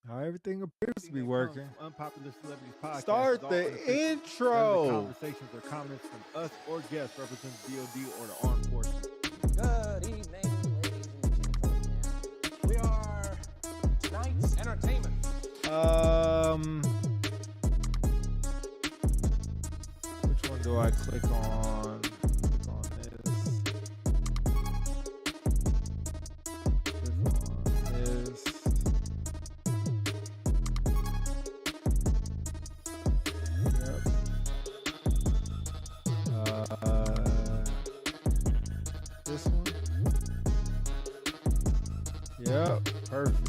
How everything appears to be That comes working. from Unpopular Celebrities Podcast Start is all the unofficial. None of the intro. conversations or comments from us or guests represent DOD or the armed forces. Good evening, ladies and gentlemen. We are tonight's entertainment. Which one do I click on? Click on this. Click on this. Yep. This one. Yep. Perfect.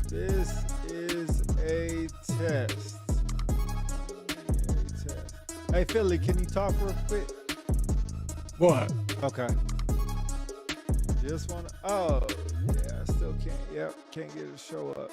This is a test. Hey, Philly, can you talk real quick? What? Okay. Just want to. Oh, yeah, I still can't. Yep, can't get it to show up.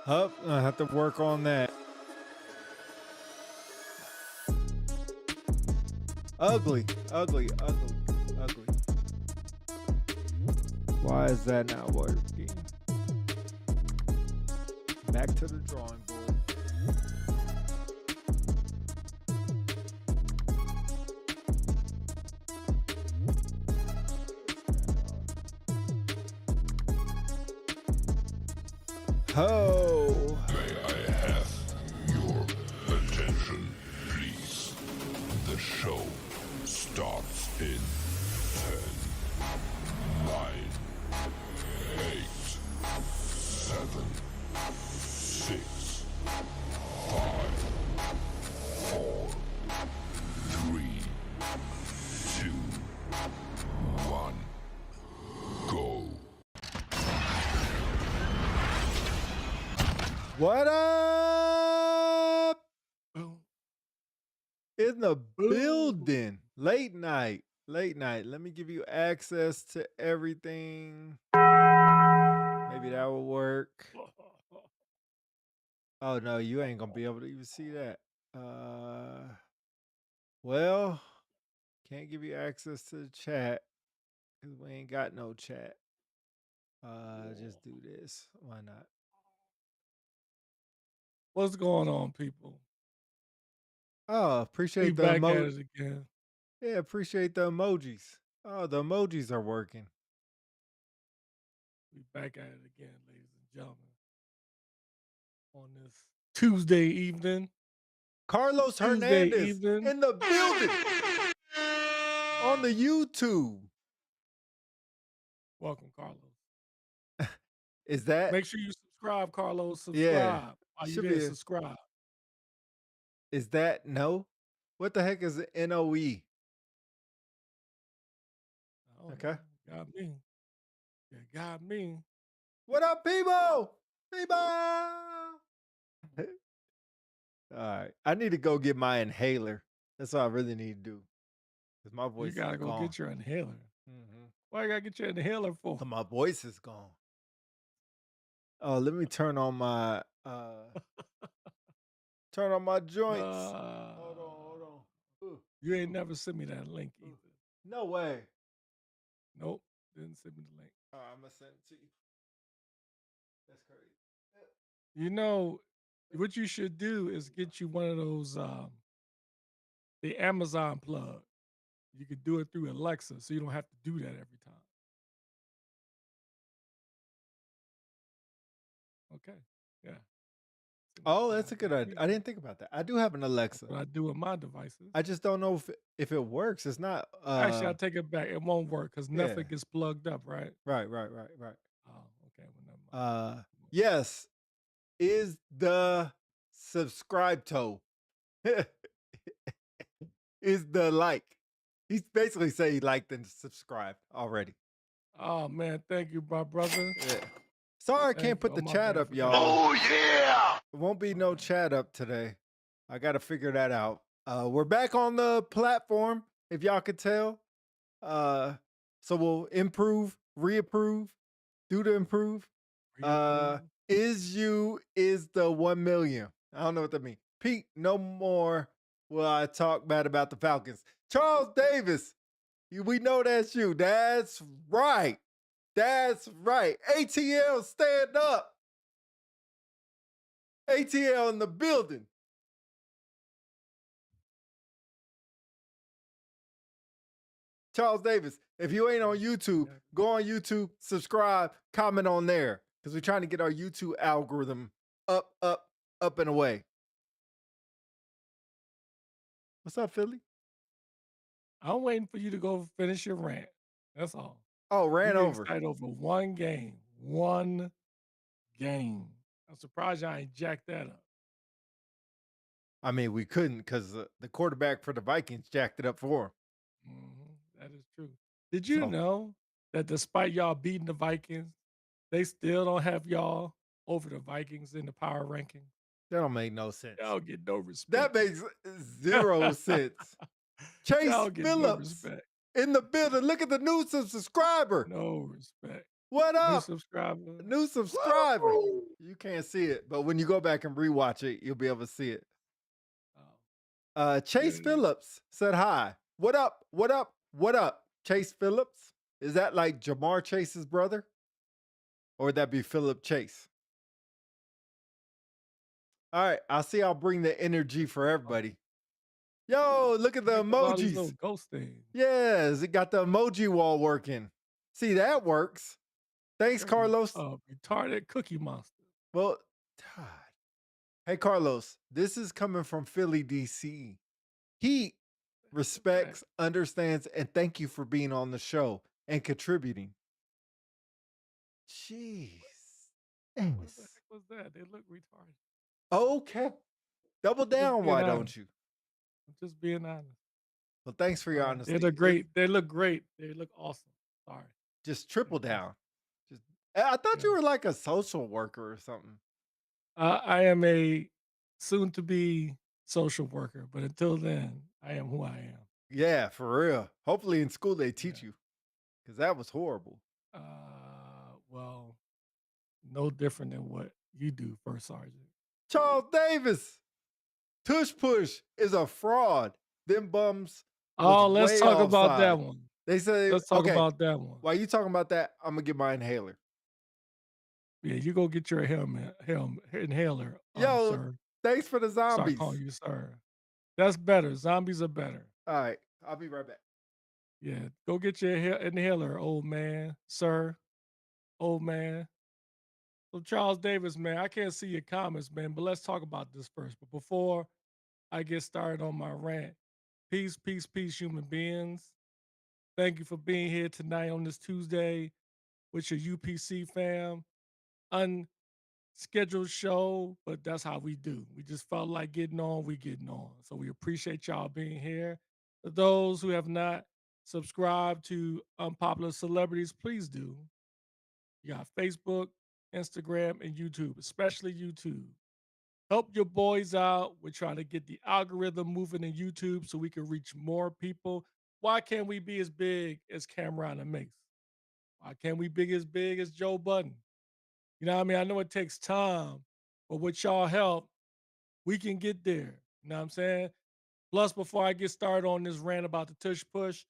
Up, I have to work on that. Ugly. Why is that not working? Back to the drawing board. Oh. May I have your attention, please? The show starts in 10, 9, 8, 7, 6, 5, 4, 3, 2, 1, go. What up? In the building. Late night. Let me give you access to everything. Maybe that will work. Oh no, you ain't gonna be able to even see that. Well, can't give you access to the chat because we ain't got no chat. Just do this. Why not? What's going on, people? Oh, We appreciate the back at emojis. it again. Yeah, appreciate the emojis. Oh, the emojis are working. We back at it again, ladies and gentlemen. On this Tuesday evening. Carlos Tuesday Hernandez evening. in the building on the YouTube. Welcome, Carlos. Is that? Make sure you subscribe, Carlos. Subscribe. Yeah, Are you should there? be Subscribe. Is that no? What the heck is NOE? Okay. Got me. Yeah, got me. What up, people? People. All right. I need to go get my inhaler. That's all I really need to do. Because my voice You gotta is go gone. get your inhaler. Mm-hmm. Why you gotta get your inhaler for? My voice is gone. Oh, let me turn on my joints. Hold on. Ooh. You ain't never sent me that link either. No way. Nope. Didn't send me the link. I'm gonna send it to you. That's crazy. You know, what you should do is get you one of those the Amazon plug. You could do it through Alexa, so you don't have to do that every time. Okay. Yeah. Oh, that's a good idea. I didn't think about that. I do have an Alexa. That's what I do with my devices. I just don't know if it works. It's not. Actually, I take it back. It won't work because Yeah. nothing gets plugged up, right? Right. Oh, okay. Well, never mind. Yes. Is the subscribe to is the like. He's basically saying he liked and subscribed already. Oh man, thank you, my brother. Yeah. Sorry I can't Thank you. put Oh, the my chat bad up, for that. y'all. yeah! It won't be My no bad. chat up today. I got to figure that out. We're back on the platform, if y'all could tell. So we'll improve, reapprove, do to improve. Reapprove. Is the 1 million. I don't know what that means. Pete, no more will I talk bad about the Falcons. Charles Davis, we know that's you. That's right. That's right. ATL, stand up. ATL in the building. Charles Davis, if you ain't on YouTube, go on YouTube, subscribe, comment on there. Because we're trying to get our YouTube algorithm up, up and away. What's up, Philly? I'm waiting for you to go finish your rant. That's all. Oh, You ran get over. excited over one game. One game. I'm surprised y'all ain't jacked that up. I mean, we couldn't because the quarterback for the Vikings jacked it up for him. That is true. Did you So- know that despite y'all beating the Vikings, they still don't have y'all over the Vikings in the power ranking? That don't make no sense. Y'all get no respect. That makes zero sense. Chase Y'all get no Phillips respect. in the building. Look at the new subscriber. No respect. What New up? subscriber. New subscriber. Woo! You can't see it, but when you go back and rewatch it, you'll be able to see it. Oh, Chase Yeah. Phillips said hi. What up? What up? What up? Chase Phillips? Is that like Jamar Chase's brother? Or would that be Philip Chase? All right, I'll bring the energy for everybody. Yo, look at the Look at all these little emojis. ghost things. Yes, it got the emoji wall working. See, that works. Thanks, Carlos. Retarded cookie monster. Well, God. Hey, Carlos, this is coming from Philly, DC. He respects, understands, and thank you for being on the show and contributing. Jeez. What the heck was that? They look retarded. Okay. Double Just down, being why honest. don't you? I'm just being honest. Well, thanks for your honesty. They look great. They look great. They look awesome. Sorry. Just triple They're down. I thought Yeah. you were like a social worker or something. I am a soon to be social worker, but until then, I am who I am. Yeah, for real. Hopefully in school they teach you because that was horrible. Well, no different than what you do, First Sergeant. Charles Davis, Tush Push is a fraud. Them bums. Oh, was let's way talk about that offside. one. They say, Let's talk okay, about that one. while you talking about that, I'm going to get my inhaler. Yeah, you go get your inhaler, Yo, sir. thanks for the Start zombies. calling you sir. That's better. Zombies are better. All right, I'll be right back. Yeah, go get your inhaler, old man, sir, old man. So Charles Davis, man, I can't see your comments, man, but let's talk about this first. But before I get started on my rant, peace, peace, peace, human beings. Thank you for being here tonight on this Tuesday with your UPC fam. Unscheduled show, but that's how we do. We just felt like getting on, we getting on. So we appreciate y'all being here. For those who have not subscribed to Unpopular Celebrities, please do. You got Facebook, Instagram, and YouTube, especially YouTube. Help your boys out. We're trying to get the algorithm moving in YouTube so we can reach more people. Why can't we be as big as Cameron and Mace? Why can't we be as big as Joe Budden? You know what I mean? I know it takes time, but with y'all help, we can get there. You know what I'm saying? Plus, before I get started on this rant about the tush push,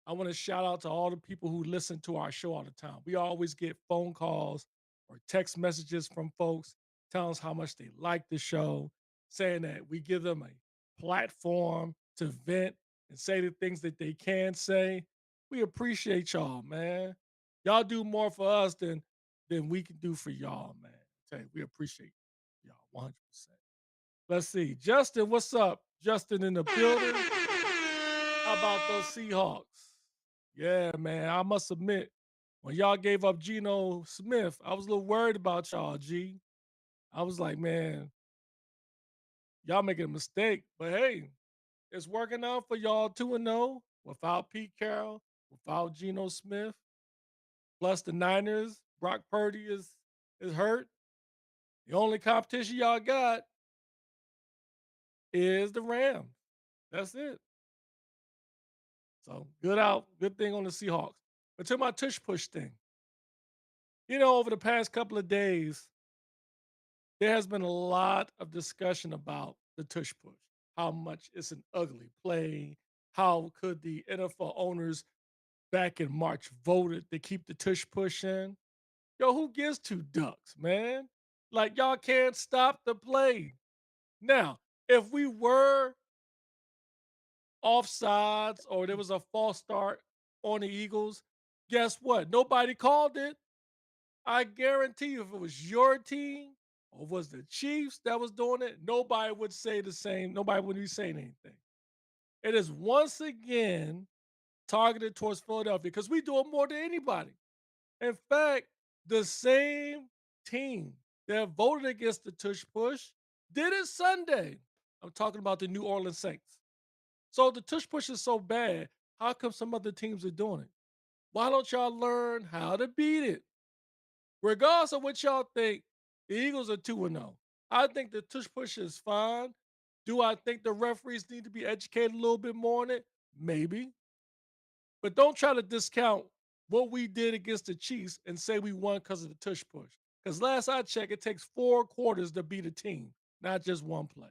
I want to shout out to all the people who listen to our show all the time. We always get phone calls or text messages from folks telling us how much they like the show, saying that we give them a platform to vent and say the things that they can say. We appreciate y'all, man. Y'all do more for us than we can do for y'all, man. Tell you, we appreciate y'all 100%. Let's see. Justin, what's up? Justin in the building. How about those Seahawks? Yeah, man. I must admit, when y'all gave up Geno Smith, I was a little worried about y'all, G. I was like, man, y'all making a mistake. But hey, it's working out for y'all 2-0 without Pete Carroll, without Geno Smith. Plus the Niners, Brock Purdy is is hurt. The only competition y'all got is the Rams. That's it. So good thing on the Seahawks. But to my tush push thing, over the past couple of days, there has been a lot of discussion about the tush push, how much it's an ugly play, how could the NFL owners back in March voted to keep the tush push in. Yo, who gives two ducks, man? Like, y'all can't stop the play. Now, if we were offsides or there was a false start on the Eagles, guess what? Nobody called it. I guarantee you, if it was your team or was the Chiefs that was doing it, nobody would say the same. Nobody would be saying anything. It is once again targeted towards Philadelphia because we do it more than anybody. In fact, the same team that voted against the tush push did it Sunday. I'm talking about the New Orleans Saints. So the tush push is so bad. How come some other teams are doing it? Why don't y'all learn how to beat it? Regardless of what y'all think, the Eagles are 2-0. I think the tush push is fine. Do I think the referees need to be educated a little bit more on it? Maybe. But don't try to discount what we did against the Chiefs and say we won because of the tush push. Because last I checked, it takes 4 quarters to beat a team, not just one play.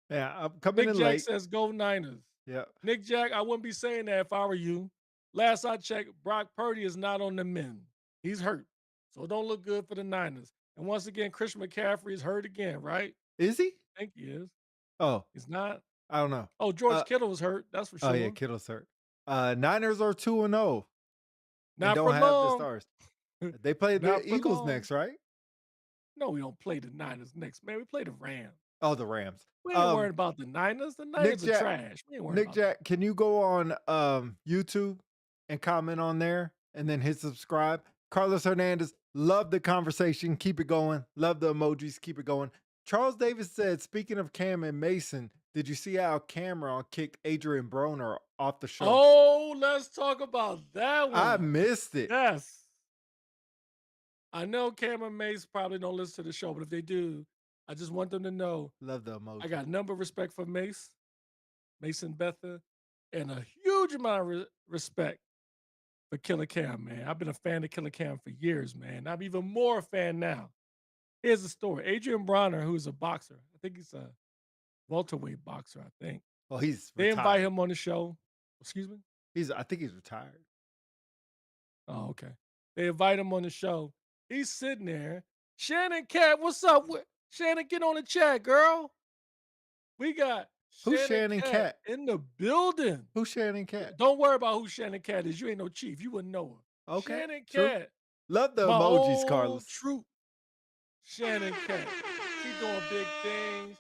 Yeah, I'm coming Nick in Jack late. says, go Niners. Yeah. Nick Jack, I wouldn't be saying that if I were you. Last I checked, Brock Purdy is not on the mend. He's hurt. So it don't look good for the Niners. And once again, Christian McCaffrey is hurt again, right? Is he? I think he is. Oh, He's not. I don't know. Oh, George Kittle was hurt. That's for Oh sure. yeah, Kittle's hurt. Niners are 2-0 and Not don't for have the long. stars. They play the Not for Eagles long. next, right? No, we don't play the Niners next, man. We play the Rams. Oh, the Rams. We ain't worried about the Niners. The Niners are Jack- trash. We ain't worried Nick about Jack, can you go on YouTube and comment on there and then hit subscribe? Carlos Hernandez, love the conversation. Keep it going. Love the emojis. Keep it going. Charles Davis said, speaking of Cam and Mason, did you see how Cameron kicked Adrian Broner off the show? Oh, let's talk about that one. I missed it. Yes. I know Cam and Mace probably don't listen to the show, but if they do, I just want them to know Love the emoji. I got a number of respect for Mason Betha, and a huge amount of respect for Killer Cam, man. I've been a fan of Killer Cam for years, man. I'm even more a fan now. Here's the story. Adrian Bronner, who's a boxer, I think he's a welterweight boxer, I think. Well, he's They retired. invite him on the show. Excuse me? I think he's retired. Oh, okay. They invite him on the show. He's sitting there. Shannon Cat, what's up? Shannon, get on the chat, girl. We got Who's Shannon Cat? in the building. Who's Shannon Cat? Don't worry about who Shannon Cat is. You ain't no chief. You wouldn't know her. Okay. Shannon True. Cat. Love the My emojis, old Carlos. troop. Shannon Cat. She doing big things.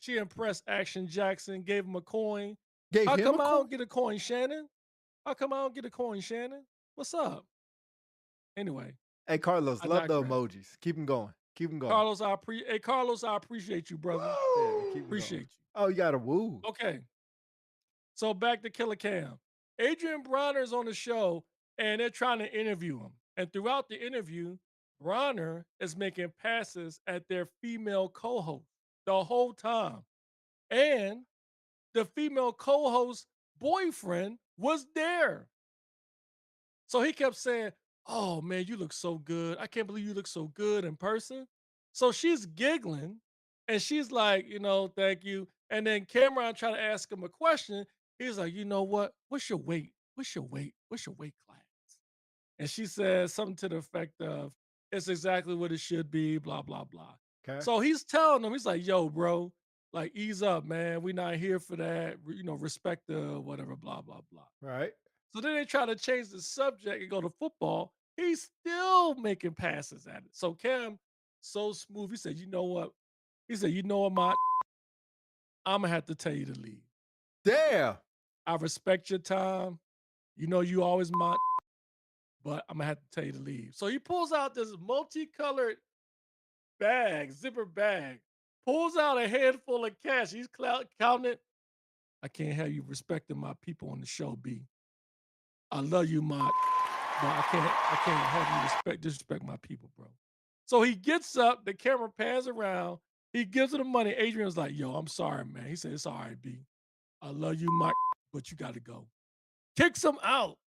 She impressed Action Jackson, gave him a coin. Gave How him come a I coin? don't get a coin, Shannon? How come I don't get a coin, Shannon? What's up? Anyway, Hey, Carlos, I love the digress. emojis. Keep them going. Keep them going. Carlos, I appreciate you, brother. Yeah, keep 'em Appreciate going. you. Oh, you got a woo. Okay. So back to Killer Cam. Adrian Bronner's on the show and they're trying to interview him. And throughout the interview, Bronner is making passes at their female co-host the whole time. And the female co-host boyfriend was there. So he kept saying, "Oh man, you look so good. I can't believe you look so good in person." So she's giggling and she's like, thank you. And then Cameron tried to ask him a question. He's like, you know what? What's your weight? What's your weight? What's your weight class? And she says something to the effect of, it's exactly what it should be, blah, blah, blah. Okay. So he's telling him, he's like, yo, bro, like ease up, man. We're not here for that. Respect the whatever, blah, blah, blah. Right. So then they try to change the subject and go to football. He's still making passes at it. So Cam, so smooth. He said, you know what? He said, you know what, Mott? I'm going to have to tell you to leave. Damn. I respect your time. You know you always Mott, but I'm going to have to tell you to leave. So he pulls out this multicolored bag, zipper bag, pulls out a handful of cash. He's counting it. I can't have you respecting my people on the show, B. I love you, Mott, but I can't have you disrespect my people, bro. So he gets up, the camera pans around, he gives her the money. Adrian was like, yo, I'm sorry, man. He said, it's all right, B. I love you, Mike, but you got to go. Kicks him out.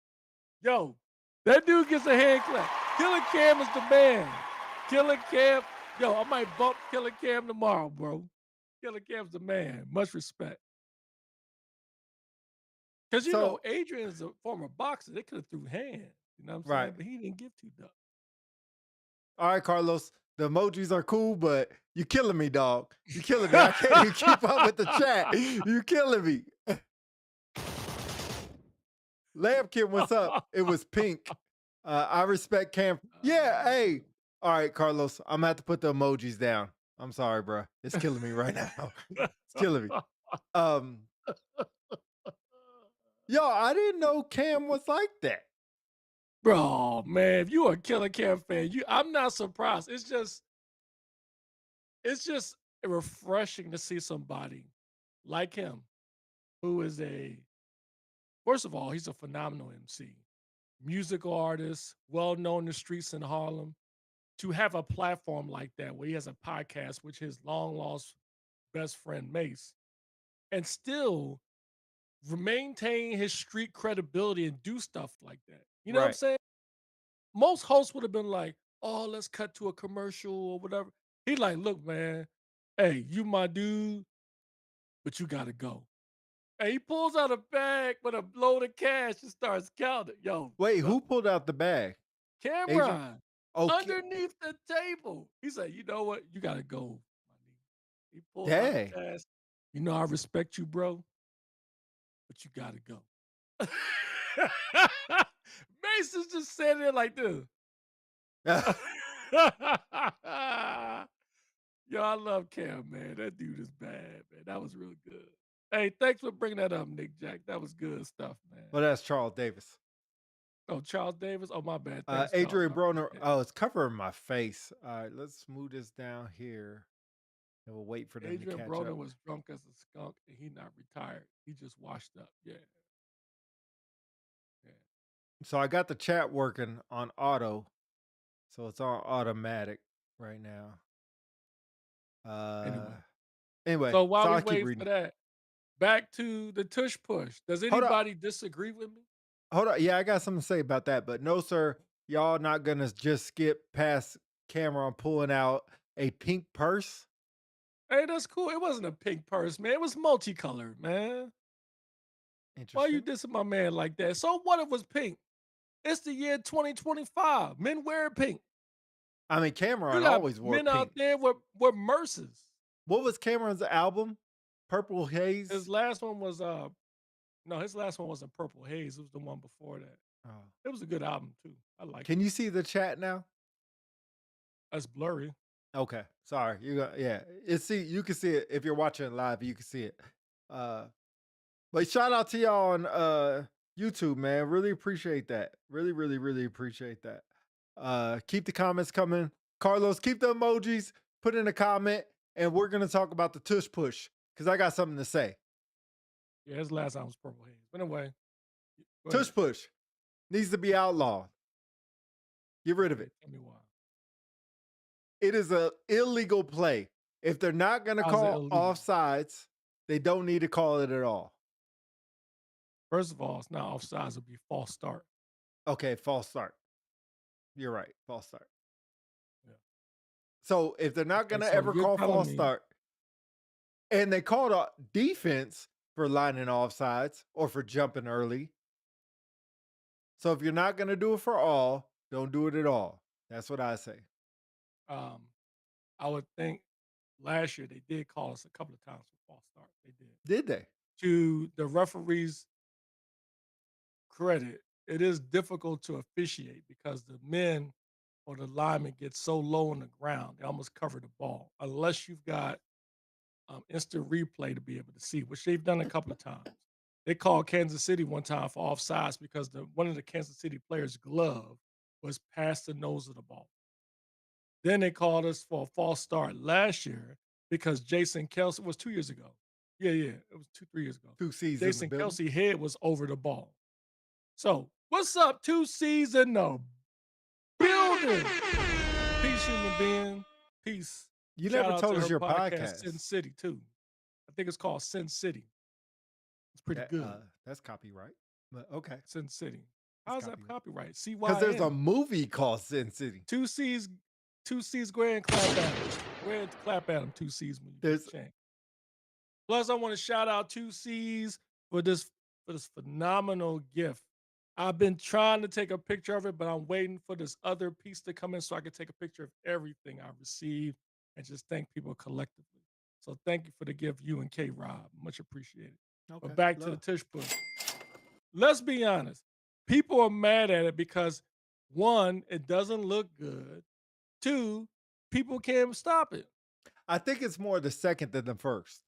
Yo, that dude gets a hand clap. Killer Cam is the man. Killer Cam. Yo, I might bump Killer Cam tomorrow, bro. Killer Cam's the man. Much respect. Because, you know, So, Adrian's a former boxer. They could have threw hands. You know what I'm saying? right. But he didn't give two ducks. All right, Carlos. The emojis are cool, but you killing me, dog. You killing me. I can't even keep up with the chat. You killing me. Lambkin, what's up? It was pink. I respect Cam. Yeah, hey. All right, Carlos. I'm gonna have to put the emojis down. I'm sorry, bro. It's killing me right now. It's killing me. Yo, I didn't know Cam was like that. Bro, man, if you a Killer Cam fan, I'm not surprised. It's just refreshing to see somebody like him who is first of all, he's a phenomenal MC, musical artist, well known in the streets in Harlem. To have a platform like that where he has a podcast with his long lost best friend Mace and still maintain his street credibility and do stuff like that. You know what I'm Right. saying? Most hosts would have been like, oh, let's cut to a commercial or whatever. He like, look, man, hey, you my dude, but you gotta go. And he pulls out a bag with a load of cash and starts counting. Yo, Wait, bro, who pulled out the bag? Adrian? Cameron, Okay. underneath the table. He said, you know what? You gotta go, my nigga. He pulls out the Dang. cash. You know, I respect you, bro, but you gotta go. Mason's just sitting there like this. Yo, I love Cam, man. That dude is bad, man. That was real good. Hey, thanks for bringing that up, Nick Jack. That was good stuff, man. Well, that's Charles Davis. Oh, Charles Davis? Oh, my bad. Thanks, Charles. Adrian I Broner. appreciate it. Oh, it's covering my face. All right, let's smooth this down here. And we'll wait for them Adrian to catch Broner up. was drunk as a skunk, and he not retired. He just washed up. Yeah. So I got the chat working on auto. So it's on automatic right now. Anyway, So while we I'll keep wait reading. for that, back to the tush push. Does Hold up. anybody disagree with me? Hold on. Yeah, I got something to say about that. But no, sir, y'all not gonna just skip past Cameron pulling out a pink purse. Hey, that's cool. It wasn't a pink purse, man. It was multicolored, man. Why you Interesting. dissing my man like that? So what if it was pink? It's the year 2025. Men wear pink. I mean, You Cameron got always wore men out pink. there with Merces. What was Cameron's album? Purple Haze? His last one was no, his last one wasn't Purple Haze. It was the one before that. Oh. It was a good album too. I like it. Can you see the chat now? That's blurry. Okay. Sorry. Yeah. You can see it if you're watching it live, you can see it. But shout out to y'all on YouTube, man. Really appreciate that. Really, really, really appreciate that. Keep the comments coming. Carlos, keep the emojis, put in a comment, and we're gonna talk about the tush push because I got something to say. Yeah, his last album was Purple Haze. But anyway. Tush push needs to be outlawed. Get rid of it. Tell me why. It is an illegal play. If they're not gonna call offsides, they don't need to call it at all. First of all, it's not offsides, it'll be false start. Okay, false start. You're right. False start. Yeah. So if they're not gonna ever call false start, and they called a defense for lining offsides or for jumping early. So if you're not gonna do it for all, don't do it at all. That's what I say. I would think last year they did call us a couple of times for false start. They did. Did they? To the referee's credit, it is difficult to officiate because the men or the linemen get so low on the ground, they almost cover the ball, unless you've got instant replay to be able to see, which they've done a couple of times. They called Kansas City one time for offsides because one of the Kansas City players' glove was past the nose of the ball. Then they called us for a false start last year because Jason Kelce was 2 years ago. Yeah, it was 3 years ago. 2 seasons. Jason Kelce head was over the ball. So what's up, 2 C's in the building? Peace, human being. Peace. You Shout never out to told us her your podcast, Sin podcast. City, too. I think it's called Sin City. It's pretty good. That's copyright. But okay. Sin City. It's How's that copyright. copyright? Because there's a CYN. movie called Sin City. Two C's, go ahead and clap at him. Go ahead and clap at him, two C's when you get There's a chance. Plus, I want to shout out two C's for this phenomenal gift. I've been trying to take a picture of it, but I'm waiting for this other piece to come in so I can take a picture of everything I received and just thank people collectively. So thank you for the gift, you and K Rob. Much appreciated. okay. But back to the Love. tush push. Let's be honest. People are mad at it because one, it doesn't look good. Two, people can't stop it. I think it's more the second than the first.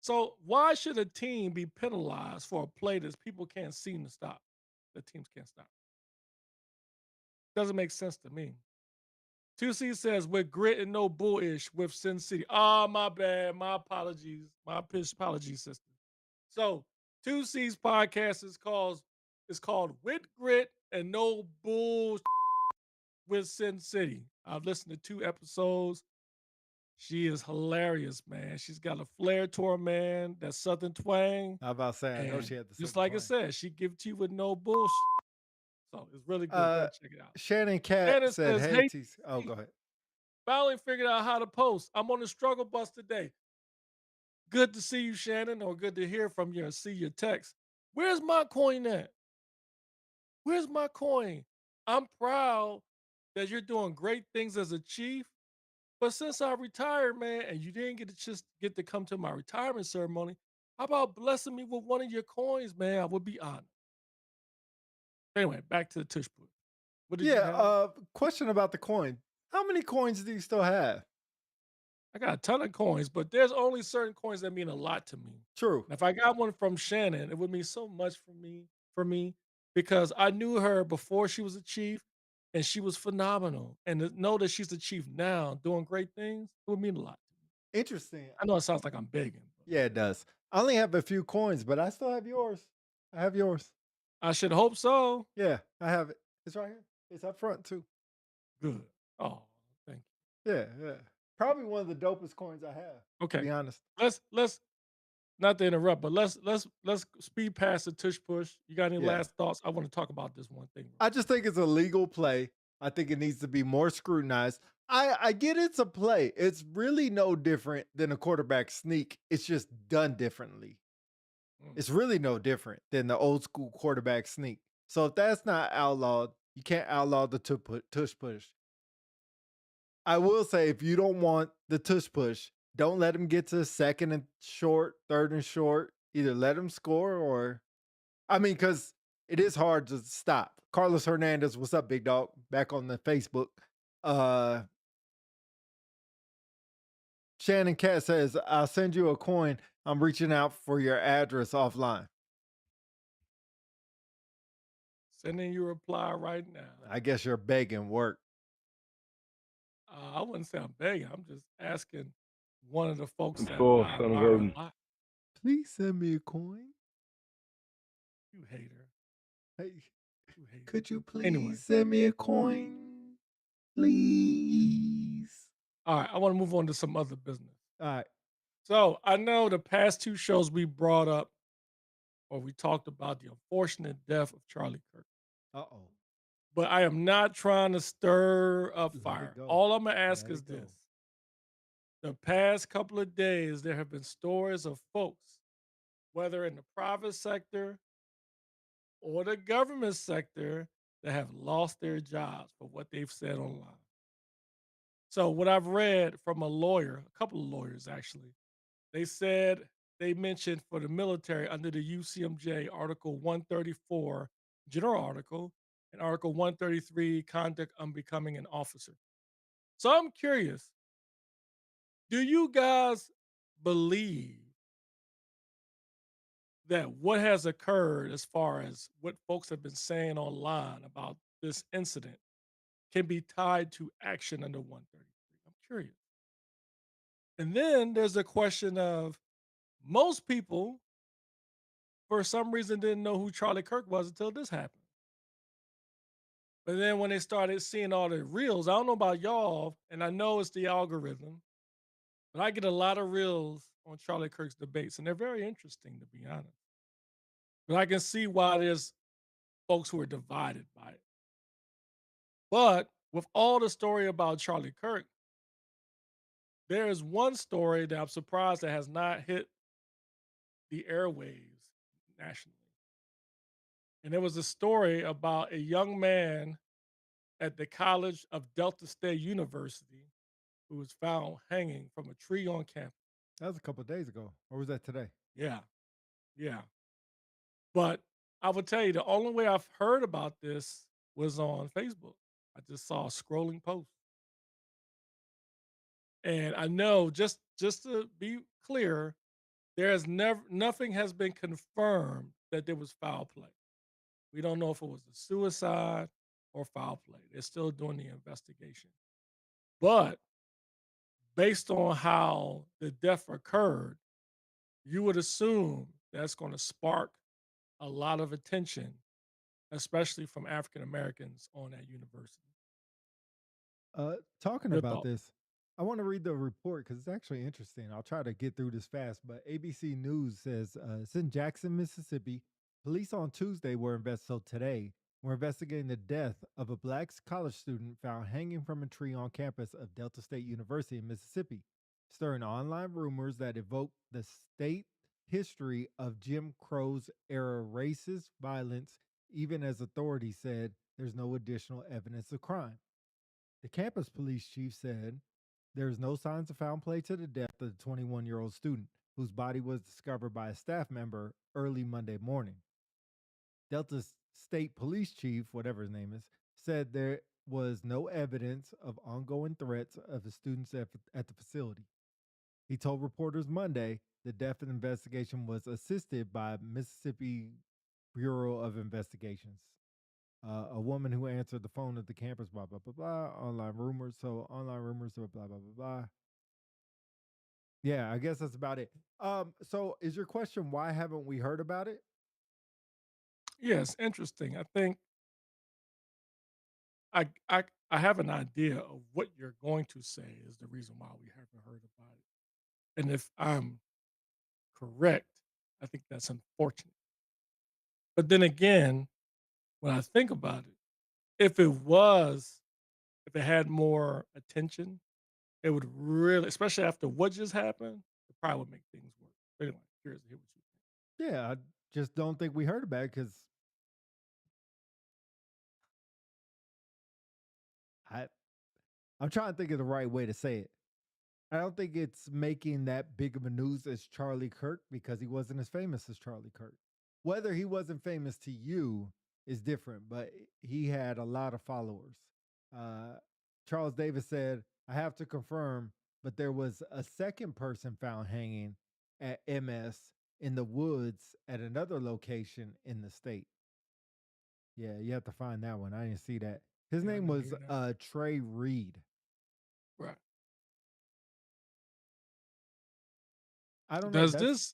So why should a team be penalized for a play that people can't seem to stop? The teams can't stop. Doesn't make sense to me. 2C says with grit and no bullish with Sin City. Oh, my bad. My apologies. My apologies, sister. So 2C's podcast is called With Grit and No Bull with Sin City. I've listened to 2 episodes. She is hilarious, man. She's got a flair to her, man. That Southern twang. How about saying I know And she had the just Southern like I twang. said, she give it to you with no bullshit. So it's really good. Go ahead and check it out. Shannon Cat Shannon said, says, "Hey, hey, TC." Oh, go ahead. finally figured out how to post. I'm on the struggle bus today. Good to see you, Shannon, or good to hear from you and see your text. Where's my coin at? Where's my coin? I'm proud that you're doing great things as a chief. But since I retired, man, and you didn't get to come to my retirement ceremony, how about blessing me with one of your coins, man? I would be honored. Anyway, back to the tush push. What did you have? Question about the coin. How many coins do you still have? I got a ton of coins, but there's only certain coins that mean a lot to me. True. And if I got one from Shannon, it would mean so much for me because I knew her before she was a chief and she was phenomenal. And to know that she's the chief now doing great things, it would mean a lot to me. Interesting. I know it sounds like I'm begging. But Yeah, it does. I only have a few coins, but I still have yours. I have yours. I should hope so. Yeah, I have it. It's right here. It's up front too. Good. Oh, thank you. Yeah. Probably one of the dopest coins I have. To Okay. be honest. Let's not to interrupt, but let's speed past the tush push. You got any Yeah. last thoughts? I want to talk about this one thing. I just think it's a legal play. I think it needs to be more scrutinized. I get it's a play. It's really no different than a quarterback sneak. It's just done differently. It's really no different than the old school quarterback sneak. So if that's not outlawed, you can't outlaw the tush push. I will say if you don't want the tush push, don't let him get to second and short, third and short. Either let him score or, because it is hard to stop. Carlos Hernandez, what's up, big dog? Back on the Facebook. Shannon Cat says, I'll send you a coin. I'm reaching out for your address offline. Sending you a reply right now. I guess you're begging work. I wouldn't say I'm begging. I'm just asking one of the folks that Full I son of admire a- a lot. Please send me a coin. You hater. Hey, You hater. could you please Anyway. send me a coin? Please. All right, I want to move on to some other business. All right. So I know the past 2 shows we brought up or we talked about the unfortunate death of Charlie Kirk. Uh-oh. But I am not trying to stir up Let it fire. go. All I'm going to ask Let is it go. this. The past couple of days, there have been stories of folks, whether in the private sector or the government sector, that have lost their jobs for what they've said online. So what I've read from a lawyer, a couple of lawyers actually, they mentioned for the military under the UCMJ Article 134 general article and Article 133 conduct unbecoming an officer. So I'm curious, do you guys believe that what has occurred as far as what folks have been saying online about this incident can be tied to action under 133? I'm curious. And then there's a question of most people, for some reason, didn't know who Charlie Kirk was until this happened. But then when they started seeing all the reels, I don't know about y'all, and I know it's the algorithm, but I get a lot of reels on Charlie Kirk's debates, and they're very interesting, to be honest. But I can see why there's folks who are divided by it. But with all the story about Charlie Kirk, there is one story that I'm surprised that has not hit the airwaves nationally. And there was a story about a young man at the College of Delta State University who was found hanging from a tree on campus. That was a couple of days ago, or was that today? Yeah, yeah. But I would tell you the only way I've heard about this was on Facebook. I just saw a scrolling post. And I know just to be clear, there has never nothing has been confirmed that there was foul play. We don't know if it was a suicide or foul play. They're still doing the investigation. But based on how the death occurred, you would assume that's going to spark a lot of attention, especially from African Americans on that university. Talking Your about thought? this, I want to read the report because it's actually interesting. I'll try to get through this fast, but ABC News says it's in Jackson, Mississippi. Police on Tuesday today were investigating the death of a black college student found hanging from a tree on campus of Delta State University in Mississippi, stirring online rumors that evoke the state history of Jim Crow's era racist violence, even as authorities said there's no additional evidence of crime. The campus police chief said there is no signs of foul play to the death of the 21-year-old student, whose body was discovered by a staff member early Monday morning. Delta State Police Chief, whatever his name is, said there was no evidence of ongoing threats of the students at the facility. He told reporters Monday the death investigation was assisted by Mississippi Bureau of Investigations. A woman who answered the phone at the campus, blah, blah, blah, blah, online rumors, blah, blah, blah, blah, blah. Yeah, I guess that's about it. So is your question, why haven't we heard about it? Yes, interesting. I think I have an idea of what you're going to say is the reason why we haven't heard about it. And if I'm correct, I think that's unfortunate. But then again, when I think about it, if it was, if it had more attention, it would really, especially after what just happened, it probably would make things worse. But anyway, curious to hear what you think. Yeah, I just don't think we heard about it because I I'm trying to think of the right way to say it. I don't think it's making that big of a news as Charlie Kirk because he wasn't as famous as Charlie Kirk. Whether he wasn't famous to you is different, but he had a lot of followers. Uh, Charles Davis said, I have to confirm, but there was a second person found hanging at MS in the woods at another location in the state. Yeah, you have to find that one. I didn't see that. His Yeah, I name didn't was hear that. Trey Reed. Right. I don't know. Does That's this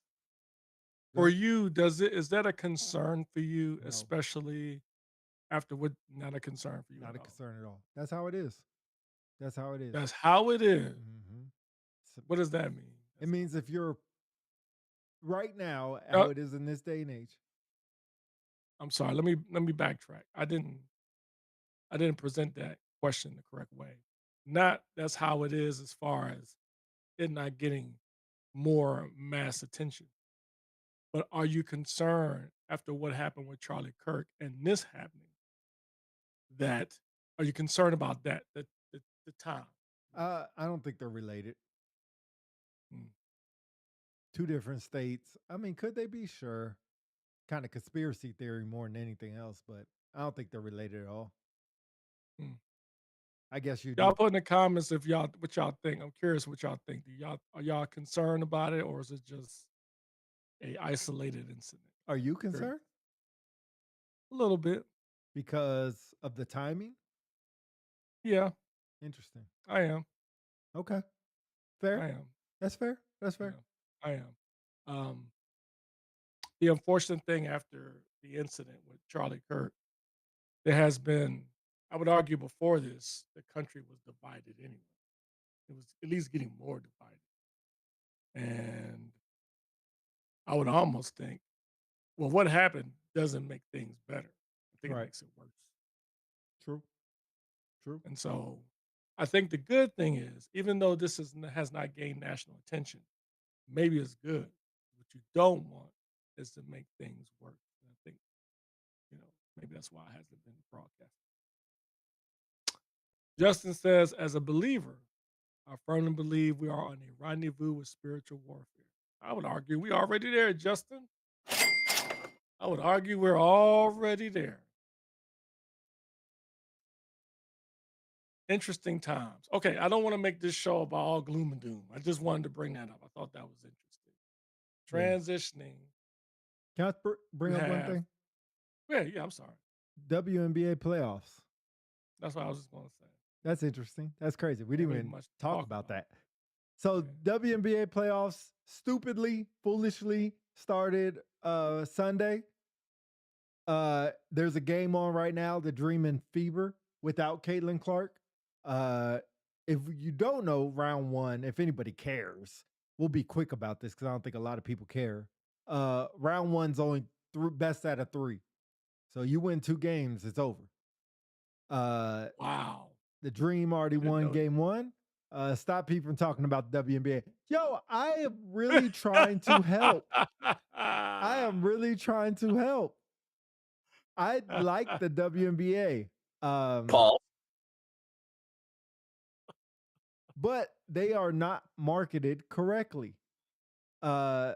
go for ahead. you, does it is that a concern for you, No, especially after what not a concern for you not at a all? concern at all. That's how it is. That's how it is. That's how it is. Mhm. So, What does that mean? it That's how means if you're right now, uh, how it is in this day and age. I'm sorry, let me backtrack. I didn't present that question the correct way. Not that's how it is as far as it not getting more mass attention. But are you concerned after what happened with Charlie Kirk and this happening that are you concerned about that the time? I don't think they're related. Mm, Two different states. I mean, could they be? Sure. Kind of conspiracy theory more than anything else, but I don't think they're related at all. mm. I guess you Y'all do. put in the comments if y'all what y'all think. I'm curious what y'all think. Do y'all are y'all concerned about it or is it just a isolated incident? Are you Curious. concerned A little bit. because of the timing? Yeah, Interesting. I am. Okay. Fair. I am. That's fair. That's Yeah, fair. I am. Um, the unfortunate thing after the incident with Charlie Kirk, there has been, I would argue before this, the country was divided anyway. It was at least getting more divided. And I would almost think, well, what happened doesn't make things better. I think it Right. makes it worse. True. True. And so I think the good thing is, even though this has not gained national attention, maybe it's good. What you don't want is to make things worse. And I think, maybe that's why it hasn't been broadcast. Justin says, as a believer, I firmly believe we are on a rendezvous with spiritual warfare. I would argue we already there, Justin. I would argue we're already there. Interesting times. Okay, I don't want to make this show about all gloom and doom. I just wanted to bring that up. I thought that was interesting. Yeah. Transitioning. Can I bring You up one have, thing? yeah, I'm sorry. WNBA playoffs. That's what I was just going to say. That's interesting. That's crazy. We didn't Ain't even much to talk talk about about. that. So Yeah. WNBA playoffs stupidly, foolishly started Sunday. There's a game on right now, the Dream and Fever, without Caitlin Clark. If you don't know round one, if anybody cares, we'll be quick about this because I don't think a lot of people care. Round one's only best out of 3. So you win 2 games, it's over. Wow. The Dream already Didn't won know game 1. Stop people from talking about the WNBA. Yo, I am really trying to help. I am really trying to help. I like the WNBA. Paul. But they are not marketed correctly. I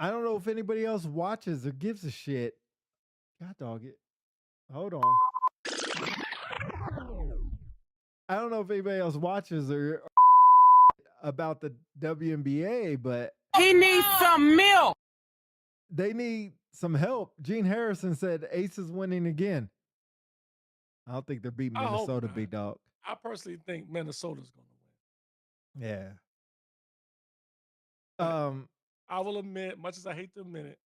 don't know if anybody else watches or gives a shit. God dog it. Hold on. I don't know if anybody else watches or about the WNBA, but He needs some milk. they need some help. Gene Harrison said Ace is winning again. I don't think they're beating I hope Minnesota, not. big dog. I personally think Minnesota's going to win. Yeah. But I will admit, much as I hate to admit it,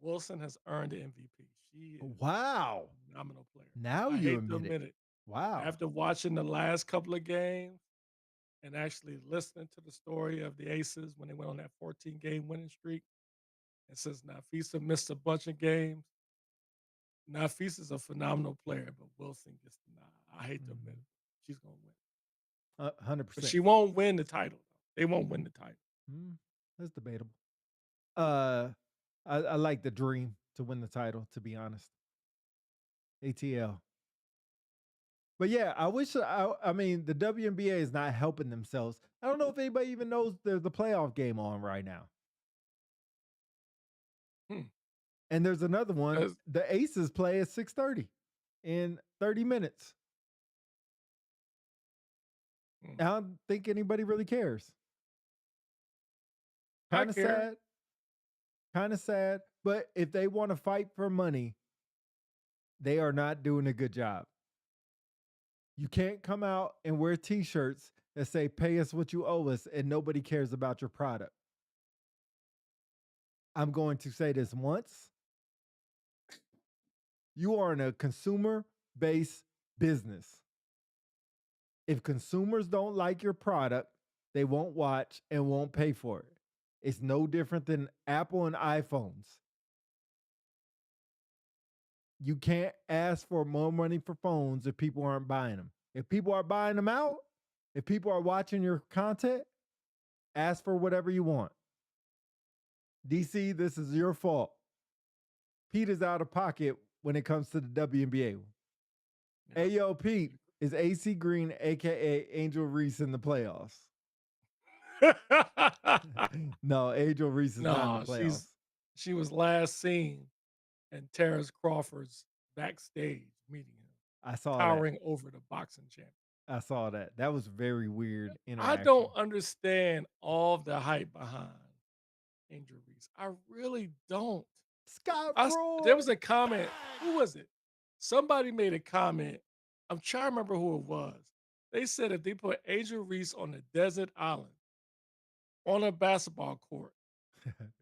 Wilson has earned the MVP. She is Wow. a phenomenal player. Now I you hate to admit it. Wow. After watching the last couple of games and actually listening to the story of the Aces when they went on that 14-game winning streak, and since Nafisa missed a bunch of games, Nafisa's a phenomenal player, but Wilson gets the nod. I hate to admit it. She's going to win. 100%. But she won't win the title. They won't win the title. That's debatable. I like the Dream to win the title, to be honest. ATL. But yeah, I wish I mean the WNBA is not helping themselves. I don't know if anybody even knows there's a playoff game on right now. And there's another one. The Aces play at 6:30 in 30 minutes. I don't think anybody really cares. Kind of sad. Kind of sad. But if they want to fight for money, they are not doing a good job. You can't come out and wear t-shirts that say pay us what you owe us and nobody cares about your product. I'm going to say this once. You are in a consumer-based business. If consumers don't like your product, they won't watch and won't pay for it. It's no different than Apple and iPhones. You can't ask for more money for phones if people aren't buying them. If people are buying them out, if people are watching your content, ask for whatever you want. DC, this is your fault. Pete is out of pocket when it comes to the WNBA. Yeah. Ayo, Pete, is AC Green, a.k.a. Angel Reese, in the playoffs? No, Angel Reese is not in the playoffs. She was last seen in Terrence Crawford's backstage meeting him. I saw towering that. over the boxing champion. I saw that. That was very weird interaction. I don't understand all the hype behind Angel Reese. I really don't. Scott There was a comment. Who was it? Somebody made a comment. I'm trying to remember who it was. They said if they put Angel Reese on a desert island on a basketball court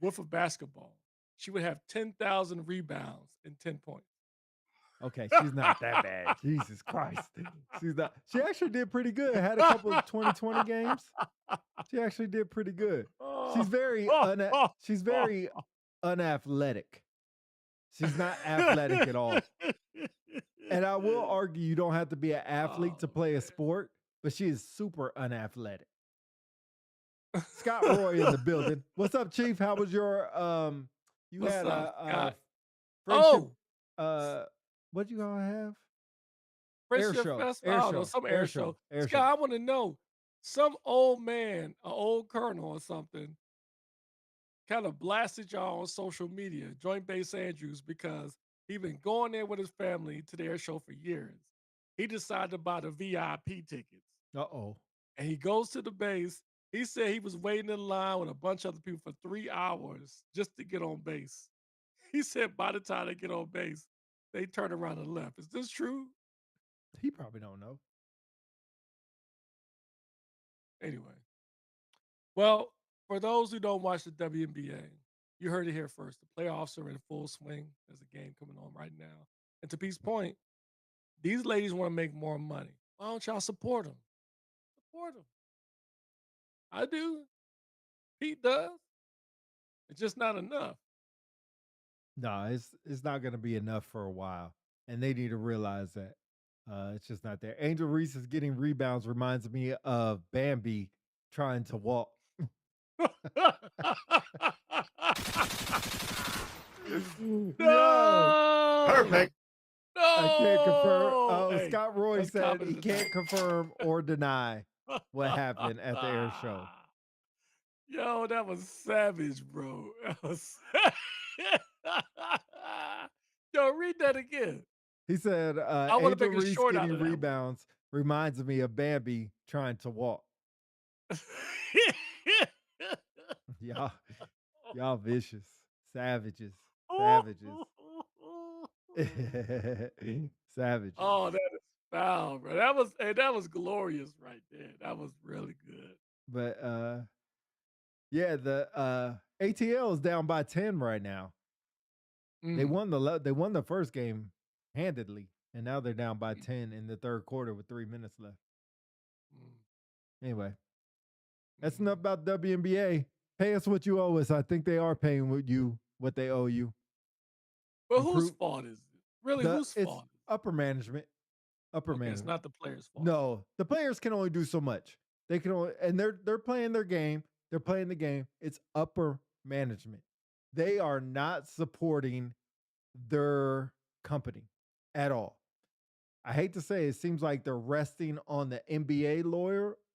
with a basketball, she would have 10,000 rebounds and 10 points. Okay, she's not that bad. Jesus Christ. She's not. She actually did pretty good. Had a couple of 2020 games. She actually did pretty good. She's very she's very unathletic. She's not athletic at all. And I will argue you don't have to be an athlete to play a sport, but she is super unathletic. Scott Roy in the building. What's up, Chief? How was your you What's had up, a Scott? friendship Oh, what you gonna have? Air Friendship show. Festival. Air I don't know, show. some Air air show. show. Air Scott, show. I want to know, some old man, an old colonel or something, kind of blasted y'all on social media, Joint Base Andrews, because he been going there with his family to the air show for years. He decided to buy the VIP tickets. Uh-oh. And he goes to the base. He said he was waiting in line with a bunch of other people for 3 hours just to get on base. He said by the time they get on base, they turn around and left. Is this true? He probably don't know. Anyway. Well, for those who don't watch the WNBA, you heard it here first. The playoffs are in full swing. There's a game coming on right now. And to Pete's point, these ladies want to make more money. Why don't y'all support them? Support them. I do. Pete does. It's just not enough. No, it's not gonna be enough for a while. And they need to realize that. It's just not there. Angel Reese is getting rebounds reminds me of Bambi trying to walk. Yo, Perfect. I can't confirm. No! Oh, Hey, Scott Roy that's said comment he of the can't confirm or deny what happened at the air show. Yo, that was savage, bro. That was Yo, read that again. He said I want to Angel make a Reese short out getting of that one. rebounds reminds me of Bambi trying to walk. Y'all vicious. Savages. Savages. Savages. Oh, that is foul, bro. That was glorious right there. That was really good. But yeah, the ATL is down by 10 right now. They won the first game handedly, and now they're down by 10 in the third quarter with 3 minutes left. Anyway, that's enough about WNBA. Pay us what you owe us. I think they are paying what they owe you. But whose fault is it? Really, whose It's fault? upper management. Upper Okay, it's management. not the players' fault. No, the players can only do so much. They can only, and they're playing their game. They're playing the game. It's upper management. They are not supporting their company at all. I hate to say it seems like they're resting on the NBA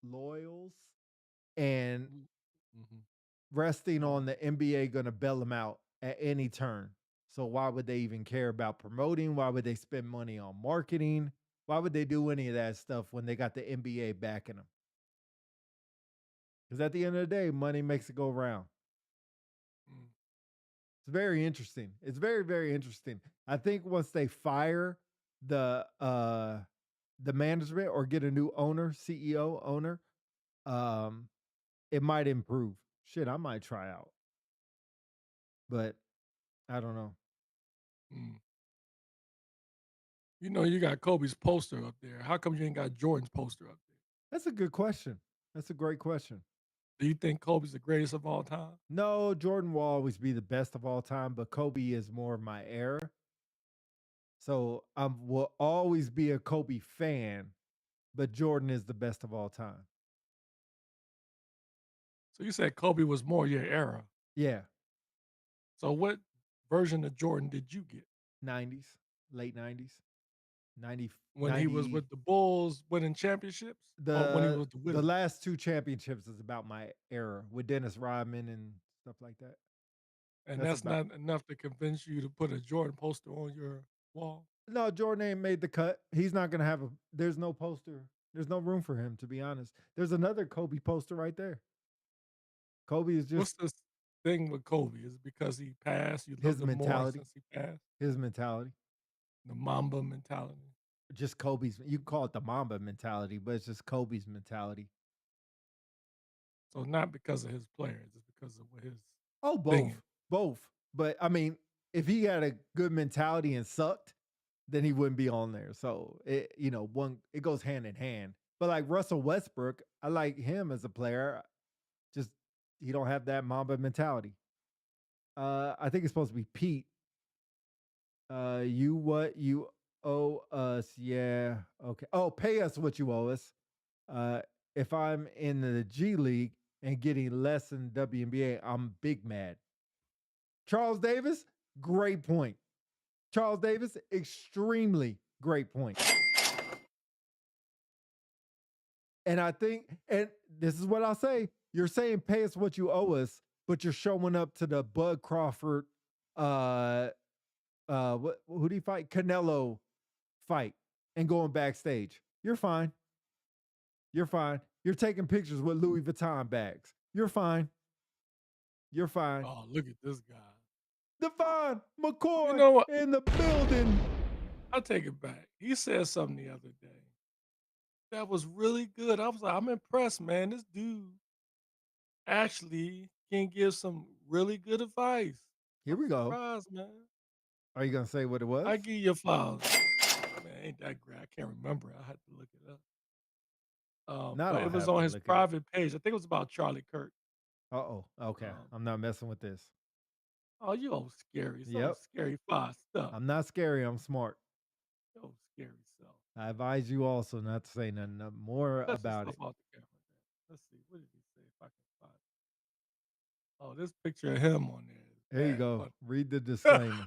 loyals and resting on the NBA going to bail them out at any turn. So why would they even care about promoting? Why would they spend money on marketing? Why would they do any of that stuff when they got the NBA backing them? Because at the end of the day, money makes it go round. It's very interesting. It's very, very interesting. I think once they fire the management or get a new owner, CEO owner, it might improve. Shit, I might try out. But I don't know. You know, you got Kobe's poster up there. How come you ain't got Jordan's poster up there? That's a good question. That's a great question. Do you think Kobe's the greatest of all time? No, Jordan will always be the best of all time, but Kobe is more of my era. So I will always be a Kobe fan, but Jordan is the best of all time. So you said Kobe was more your era. Yeah. So what version of Jordan did you get? 90s, late 90s. 90 when he was with the Bulls winning championships? Or when he was with the The Wizards? last 2 championships is about my era with Dennis Rodman and stuff like that. And that's that's not enough to convince you to put a Jordan poster on your wall? No, Jordan ain't made the cut. He's not gonna have there's no poster. There's no room for him, to be honest. There's another Kobe poster right there. Kobe is What's just the thing with Kobe? Is it because he passed? You his loved him more mentality. since he passed? His mentality. The Mamba mentality. Just Kobe's. You can call it the Mamba mentality, but it's just Kobe's mentality. So not because of his players, it's because of what his both. thing is. Both. But I mean, if he had a good mentality and sucked, then he wouldn't be on there. So it, it goes hand in hand. But like Russell Westbrook, I like him as a player. Just he don't have that Mamba mentality. I think it's supposed to be Pete. You what you owe us? Yeah. Okay. Oh, pay us what you owe us. If I'm in the G League and getting less than WNBA, I'm big mad. Charles Davis, great point. Charles Davis, extremely great point. And I think, and this is what I'll say, you're saying pay us what you owe us, but you're showing up to the Bud Crawford, who do you fight? Canelo fight and going backstage. You're fine. You're fine. You're taking pictures with Louis Vuitton bags. You're fine. You're fine. Oh, look at this guy. Devon McCoy You know what? in the building. I'll take it back. He said something the other day that was really good. I was like, I'm impressed, man. This dude actually can give some really good advice. Here I'm we go. surprised, man. Are you gonna say what it was? I give you flowers. Man, ain't that great? I can't remember. I had to look it up. Not But all it was have on to his look it up. private page. I think it was about Charlie Kirk. Uh-oh. Okay. I'm not messing with this. Oh, you old scary. So Yep. scary fly stuff. I'm not scary. I'm smart. You old scary self. I advise you also not to say nothing more Cut about yourself it. off the camera there. Let's see. What did he say? If I can find it. Oh, this picture of him on there. There you Bad go. funny. Read the disclaimer.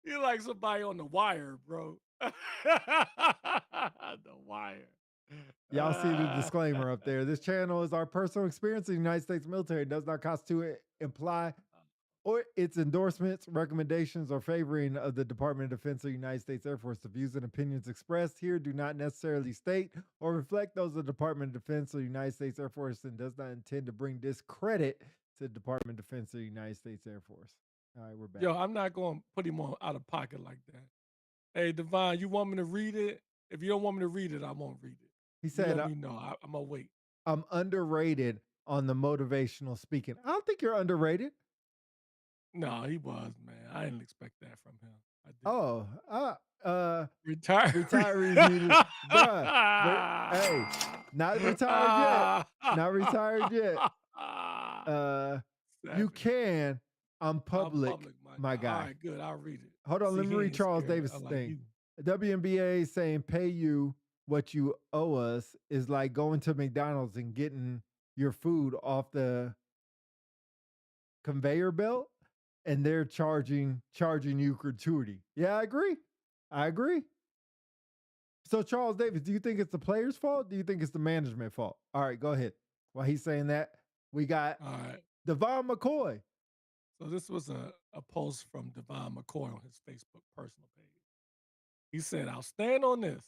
You like somebody on the wire, bro. The wire. Y'all see the disclaimer up there. This channel is our personal experience in the United States military. It does not constitute, imply, or its endorsements, recommendations, or favoring of the Department of Defense of the United States Air Force. The views and opinions expressed here do not necessarily state or reflect those of the Department of Defense of the United States Air Force and does not intend to bring discredit to the Department of Defense of the United States Air Force. All right, we're back. Yo, I'm not going to put him on out of pocket like that. Hey, Devon, you want me to read it? If you don't want me to read it, I won't read it. He You said, let me know. I'm going to wait. I'm underrated on the motivational speaking. I don't think you're underrated. No, he was, man. I didn't expect that from him. I didn't. Oh, retirees needed, bruh. Hey, not retired yet. Not retired yet. You can. I'm public, my guy. All right, good. I'll read it. Hold on, See, let me he read ain't Charles scared, Davis' unlike thing. you. WNBA saying pay you what you owe us is like going to McDonald's and getting your food off the conveyor belt and they're charging you gratuity. Yeah, I agree. So Charles Davis, do you think it's the player's fault? Do you think it's the management fault? All right, go ahead. While he's saying that, we got All right. Devon McCoy. So this was a post from Devon McCoy on his Facebook personal page. He said, I'll stand on this.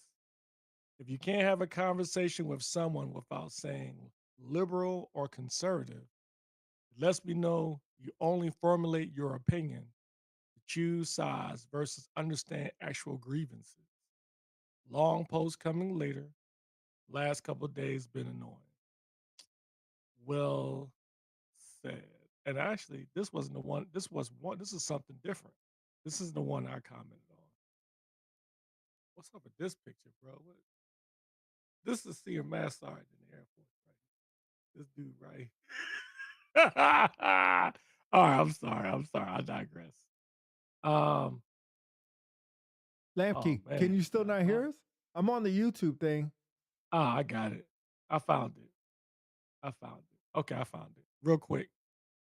If you can't have a conversation with someone without saying liberal or conservative, it lets me know you only formulate your opinion to choose sides versus understand actual grievances. Long post coming later. Last couple of days been annoying. Well said. And actually, this wasn't the one. This is something different. This is the one I commented on. What's up with this picture, bro? What? This is Senior Master Sergeant in the Air Force, right? This dude, right? All right, I'm sorry. I digress. Lampkey, can you still not hear us? I'm on the YouTube thing. I got it. I found it. Okay, I found it. Real quick.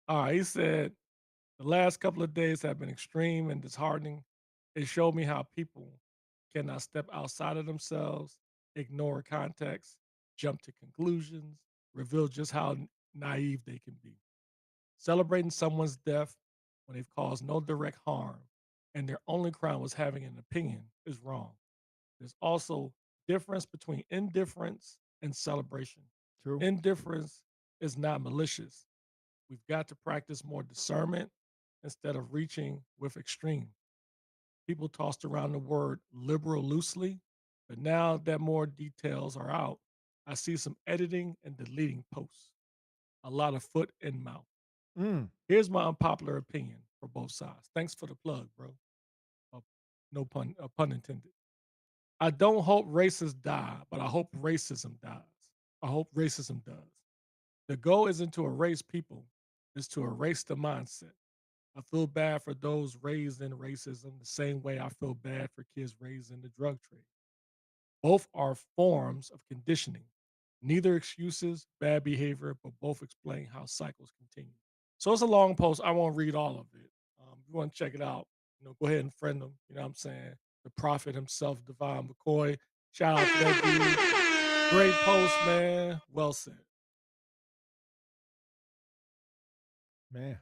All right, he said, the last couple of days have been extreme and disheartening. It showed me how people cannot step outside of themselves, ignore context, jump to conclusions, reveal just how naive they can be. Celebrating someone's death when they've caused no direct harm and their only crime was having an opinion is wrong. There's also difference between indifference and celebration. True. Indifference is not malicious. We've got to practice more discernment instead of reaching with extreme. People tossed around the word liberal loosely, but now that more details are out, I see some editing and deleting posts. A lot of foot and mouth. Here's my unpopular opinion for both sides. Thanks for the plug, bro. No pun intended. I don't hope racists die, but I hope racism dies. I hope racism does. The goal isn't to erase people, it's to erase the mindset. I feel bad for those raised in racism the same way I feel bad for kids raised in the drug trade. Both are forms of conditioning. Neither excuses bad behavior, but both explain how cycles continue. So it's a long post. I won't read all of it. If you want to check it out, go ahead and friend them. You know what I'm saying? The prophet himself, Divine McCoy. Shout out to that dude. Great post, man. Well said. Man.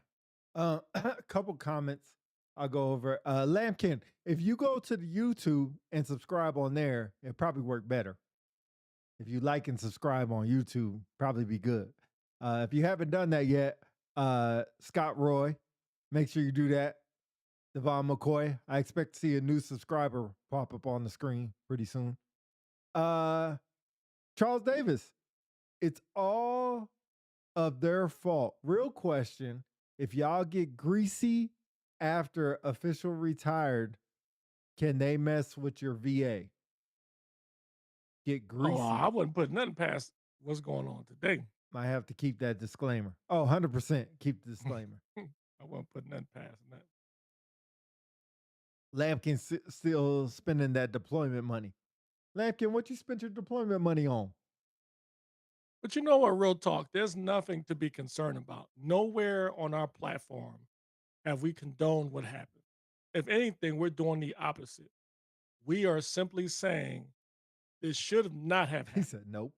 A couple comments I'll go over. Lampkin, if you go to the YouTube and subscribe on there, it'll probably work better. If you like and subscribe on YouTube, probably be good. If you haven't done that yet, Scott Roy, make sure you do that. Devon McCoy, I expect to see a new subscriber pop up on the screen pretty soon. Charles Davis, it's all of their fault. Real question, if y'all get greasy after official retired, can they mess with your VA? Get greasy. Oh, I wouldn't put nothing past what's going on today. Might have to keep that disclaimer. Oh, 100% keep the disclaimer. I wouldn't put nothing past that. Lampkin still spending that deployment money. Lampkin, what you spent your deployment money on? But you know what, real talk, there's nothing to be concerned about. Nowhere on our platform have we condoned what happened. If anything, we're doing the opposite. We are simply saying this should not have He happened. said, nope.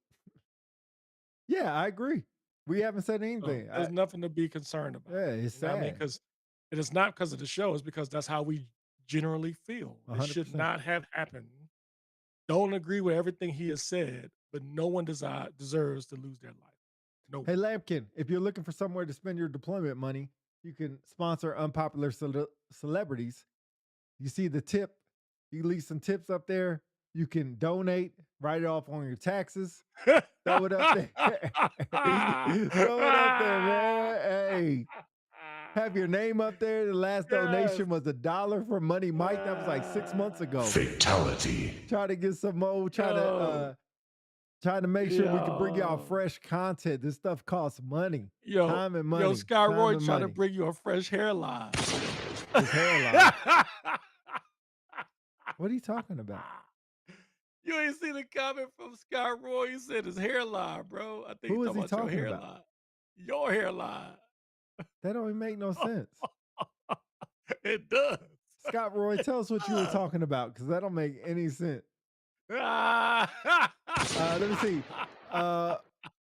Yeah, I agree. We haven't said So anything. there's nothing to be concerned about. Yeah, it's You know what I mean? sad. Because it is not because of the show, it's because that's how we generally feel. It should 100%. not have happened. Don't agree with everything he has said, but no one deserves to lose their life. No Hey, one. Lampkin, if you're looking for somewhere to spend your deployment money, you can sponsor unpopular celebrities. You see the tip, you leave some tips up there. You can donate, write it off on your taxes. Throw it up there. Throw it up there, man. Hey, have your name up there. The last donation was $1 from Money Mike. That was like 6 months ago. Fatality. Try to get some more. Trying to make sure we can bring y'all fresh content. This stuff costs money. Time and money. Scott Time Roy and trying to money. bring you a fresh hairline. His hairline. What are you talking about? You ain't seen the comment from Scott Roy. He said his hairline, bro. I think Who he's is he talking about talking your about? hairline. Your hairline. That don't even make no sense. It does. Scott Roy, tell us what you were talking about, because that don't make any sense. Let me see.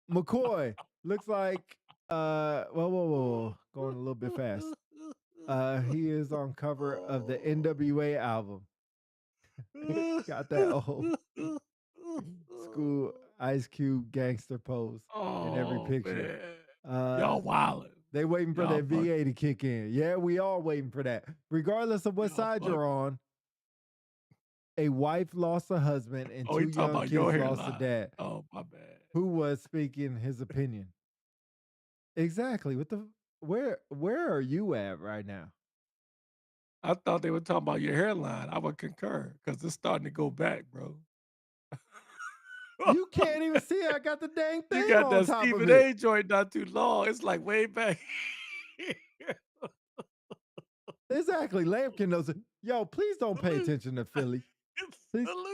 McCoy looks like whoa. Going a little bit fast. He is on cover of the NWA album. Got that old school Ice Cube gangster pose in every picture. Y'all wildin'. They waiting for Y'all that VA to kick in. Yeah, we all waiting for that. Regardless of what side you're on, a wife lost a husband and two young kids lost a dad. Oh, my bad. Who was speaking his opinion? Exactly. Where are you at right now? I thought they were talking about your hairline. I would concur because it's starting to go back, bro. You can't even see it. I got the dang thing You got on that top Stephen of it. A joint not too long. It's like way back. Exactly. Lampkin knows it. Yo, please don't pay attention to Philly.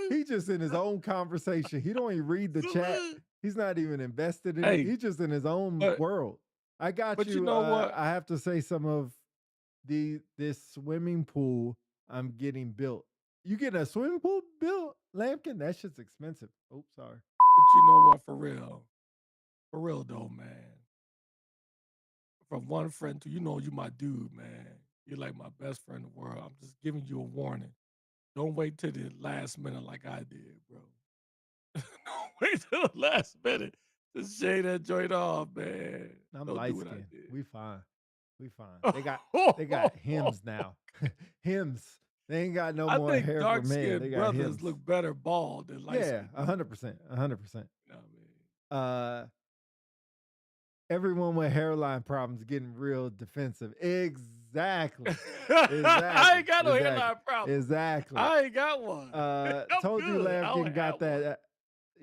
He's just in his own conversation. He don't even read the chat. He's not even invested in it. He's just in his own world. I got you. But you know what? I have to say some of this swimming pool I'm getting built. You getting a swimming pool built, Lampkin? That shit's expensive. Oh, sorry. But you know what? For real though, man. From one friend to you my dude, man. You're like my best friend in the world. I'm just giving you a warning. Don't wait till the last minute like I did, bro. Don't wait till the last minute to shade that joint off, man. I'm Don't light do what I skinned. did. We fine. They got hymns now. Hymns. They ain't got no more hair for men. Dark They skinned got brothers hymns. look better bald than light Yeah, skinned. 100%. 100%. You know what I mean? Everyone with hairline problems getting real defensive. Exactly. Exactly. I ain't got no hairline problem. Exactly. I ain't got one. I'm Told you good. I Lampkin don't got have one. that.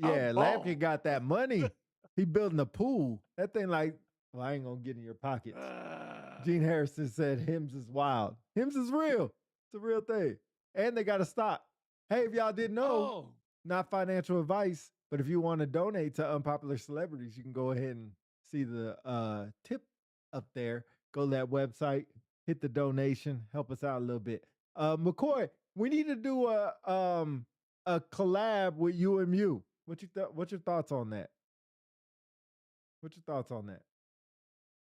I'm Yeah, bald. Lampkin got that money. He building a pool. That thing like, well, I ain't gonna get in your pockets. Gene Harrison said Hims is wild. Hims is real. It's a real thing. And they got to stop. Hey, if y'all didn't know, not financial advice, but if you want to donate to unpopular celebrities, you can go ahead and see the tip up there. Go to that website, hit the donation, help us out a little bit. McCoy, we need to do a collab with you and Mew. What's your thoughts on that? What's your thoughts on that?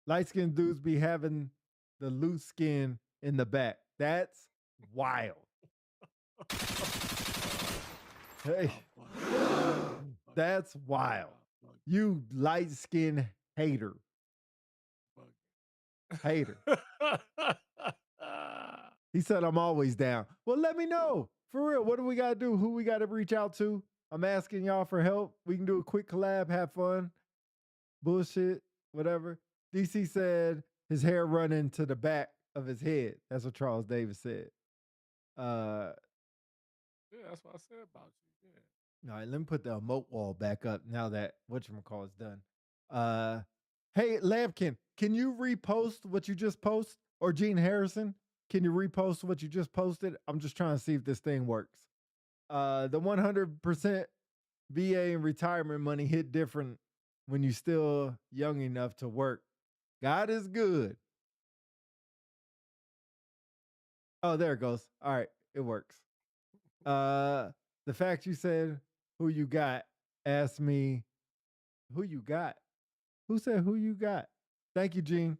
Light skinned dudes be having the loose skin in the back. That's wild. Hey, that's wild. You light skinned hater. Hater. He said, I'm always down. Well, let me know. For real, what do we got to do? Who we got to reach out to? I'm asking y'all for help. We can do a quick collab, have fun, bullshit, whatever. DC said his hair running to the back of his head. That's what Charles Davis said. Yeah, that's what I said about you. Yeah. All right, let me put the emote wall back up now that whatchamacall is done. Hey, Lampkin, can you repost what you just posted? Or Gene Harrison, can you repost what you just posted? I'm just trying to see if this thing works. The 100% VA and retirement money hit different when you're still young enough to work. God is good. Oh, there it goes. All right, it works. The fact you said who you got asked me who you got. Who said who you got? Thank you, Gene.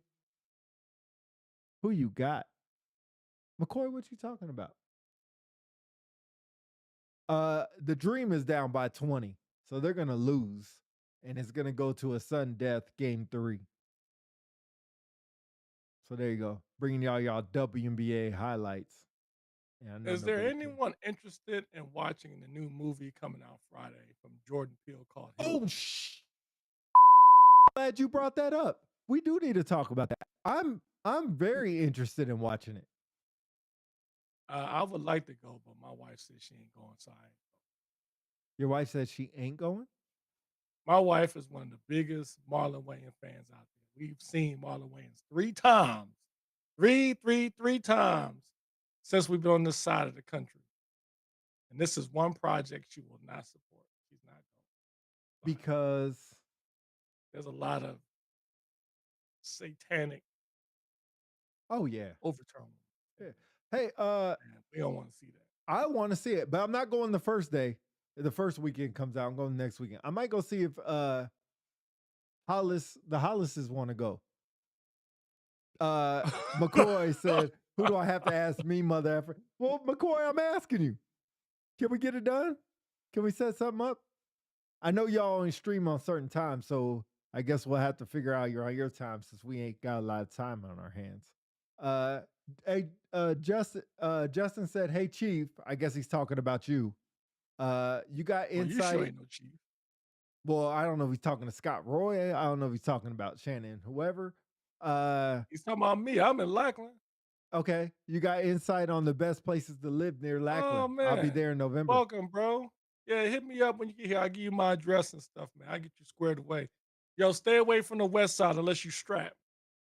Who you got? McCoy, what you talking about? The Dream is down by 20, so they're gonna lose, and it's gonna go to a sudden death game 3. So there you go, bringing y'all WNBA highlights. Yeah, Is there anyone interested in watching the new movie coming out Friday from Jordan Peele called? Oh, glad you brought that up. We do need to talk about that. I'm very interested in watching it. I would like to go, but my wife said she ain't going, so I ain't going. Your wife said she ain't going? My wife is one of the biggest Marlon Wayans fans out there. We've seen Marlon Wayans 3 times. Three times since we've been on this side of the country. And this is one project she will not support. She's not going. Because there's a lot of satanic overtones. Yeah. Hey, we don't want to see that. I want to see it, but I'm not going the first day. The first weekend comes out. I'm going next weekend. I might go see if the Hollises want to go. McCoy said, who do I have to ask me, mother effer? Well, McCoy, I'm asking you. Can we get it done? Can we set something up? I know y'all only stream on certain times, so I guess we'll have to figure out you're on your time since we ain't got a lot of time on our hands. Hey, Justin said, hey, Chief. I guess he's talking about you. You got insight. You sure ain't no Chief. Well, I don't know if he's talking to Scott Roy. I don't know if he's talking about Shannon, whoever. He's talking about me. I'm in Lackland. Okay. You got insight on the best places to live near Lackland. Oh, man. I'll be there in November. Welcome, bro. Yeah, hit me up when you get here. I'll give you my address and stuff, man. I'll get you squared away. Yo, stay away from the west side unless you strap.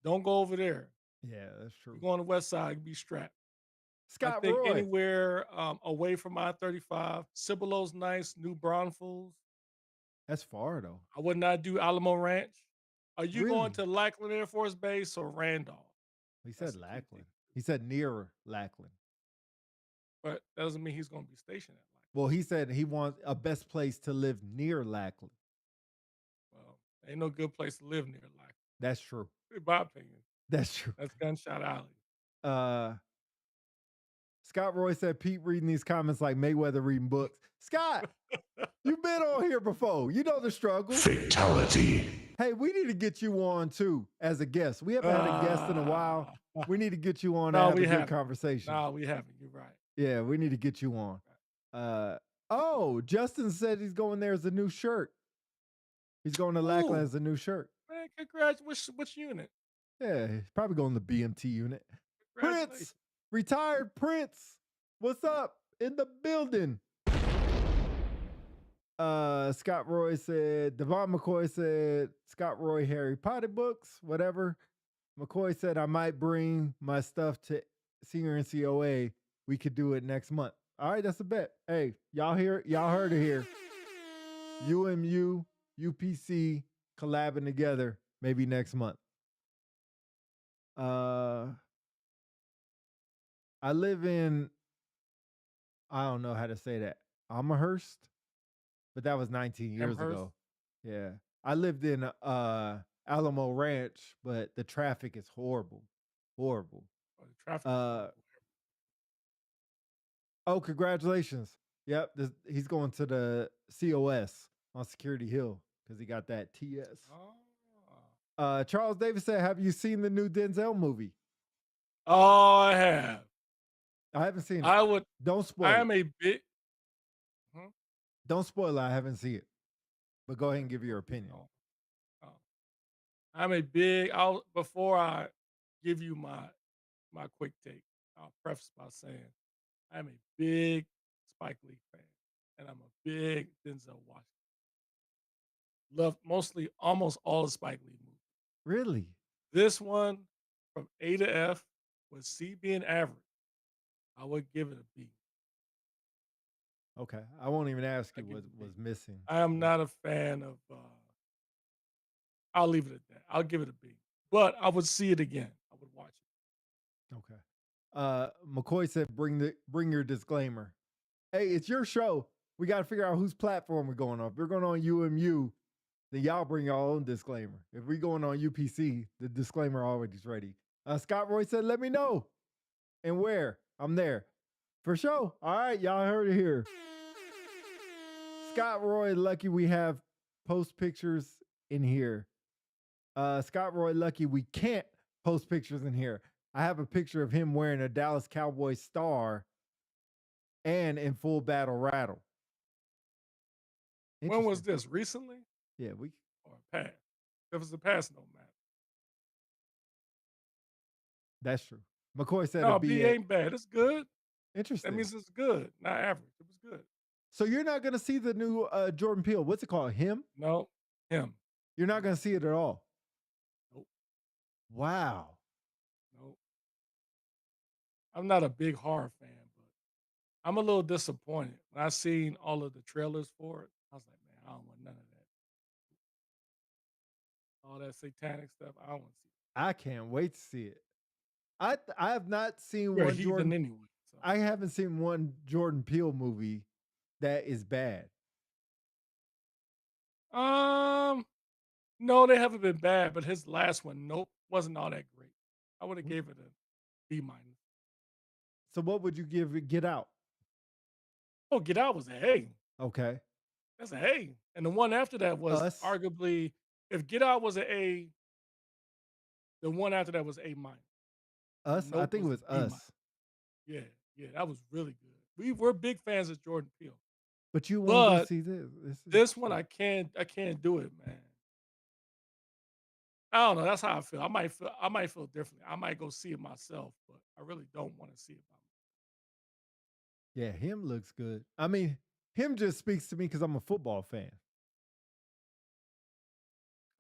Don't go over there. Yeah, that's true. You go on the west side, you be strapped. Scott I think Roy. anywhere away from I-35. Cibolo's nice. New Braunfels. That's far, though. I would not do Alamo Ranch. Are you Really? going to Lackland Air Force Base or Randolph? He said Lackland. He said near Lackland. But that doesn't mean he's going to be stationed at Lackland. Well, he said he wants a best place to live near Lackland. Well, ain't no good place to live near Lackland. That's true. In my opinion. That's true. That's Gunshot Alley. Scott Roy said Pete reading these comments like Mayweather reading books. Scott, you've been on here before. You know the struggle. Fatality. Hey, we need to get you on too as a guest. We haven't had a guest in a while. We need to get you on and have a good conversation. No, we haven't. You're right. Yeah, we need to get you on. Justin said he's going there as a new shirt. He's going to Lackland as a new shirt. Man, congrats. Which unit? Yeah, he's probably going to the BMT unit. Prince, retired Prince. What's up in the building? Scott Roy said, Devon McCoy said, Scott Roy, Harry Potter books, whatever. McCoy said, I might bring my stuff to Senior NCOA. We could do it next month. All right, that's a bet. Hey, y'all heard it here. UMU, UPC collabing together maybe next month. I live in, I don't know how to say that, Amherst, but that was 19 years ago. Yeah. I lived in Alamo Ranch, but the traffic is horrible. Horrible. Oh, the traffic is horrible. Oh, congratulations. Yep. He's going to the COS on Security Hill because he got that TS. Charles Davis said, have you seen the new Denzel movie? Oh, I have. I haven't seen it. I would. Don't spoil I it. am a big. Don't spoil it. I haven't seen it. But go ahead and give your opinion. I'm a big. Before I give you my quick take, I'll preface by saying I'm a big Spike Lee fan, and I'm a big Denzel Washington. Love almost all of Spike Lee movies. Really? This one, from A to F, with C being average, I would give it a B. Okay. I won't even ask you what was missing. I am not a fan of. I'll leave it at that. I'll give it a B. But I would see it again. I would watch it. Okay. McCoy said, bring your disclaimer. Hey, it's your show. We got to figure out whose platform we're going on. If we're going on UMU, then y'all bring your own disclaimer. If we're going on UPC, the disclaimer already is ready. Scott Roy said, let me know. And where? I'm there. For sure. All right, y'all heard it here. Scott Roy, lucky we have post pictures in here. Scott Roy, lucky we can't post pictures in here. I have a picture of him wearing a Dallas Cowboys star and in full battle rattle. When was this? Recently? Yeah, or past. If it's the past, no matter. That's true. McCoy said no, B ain't bad. It's good. Interesting. That means it's good, not average. It was good. So you're not going to see the new Jordan Peele. What's it called? Him? No, Him. You're not going to see it at all? Nope. Wow. Nope. I'm not a big horror fan, but I'm a little disappointed. When I seen all of the trailers for it, I was like, man, I don't want none of that. All that satanic stuff, I don't want to see it. I can't wait to see it. I have not seen You're one Jordan anyway. So. I haven't seen one Jordan Peele movie that is bad. No, they haven't been bad, but his last one, nope, wasn't all that great. I would have gave it a B minus. So what would you give it Get Out? Oh, Get Out was a A. Okay. That's a A. And the one after that was arguably, if Get Out was an A, the one after that was A minus. Us? Nope I think it was Us. Yeah, that was really good. We're big fans of Jordan Peele. But you want to see this? This one I can't do it, man. I don't know. That's how I feel. I might feel differently. I might go see it myself, but I really don't want to see it by myself. Yeah, Him looks good. I mean, Him just speaks to me because I'm a football fan.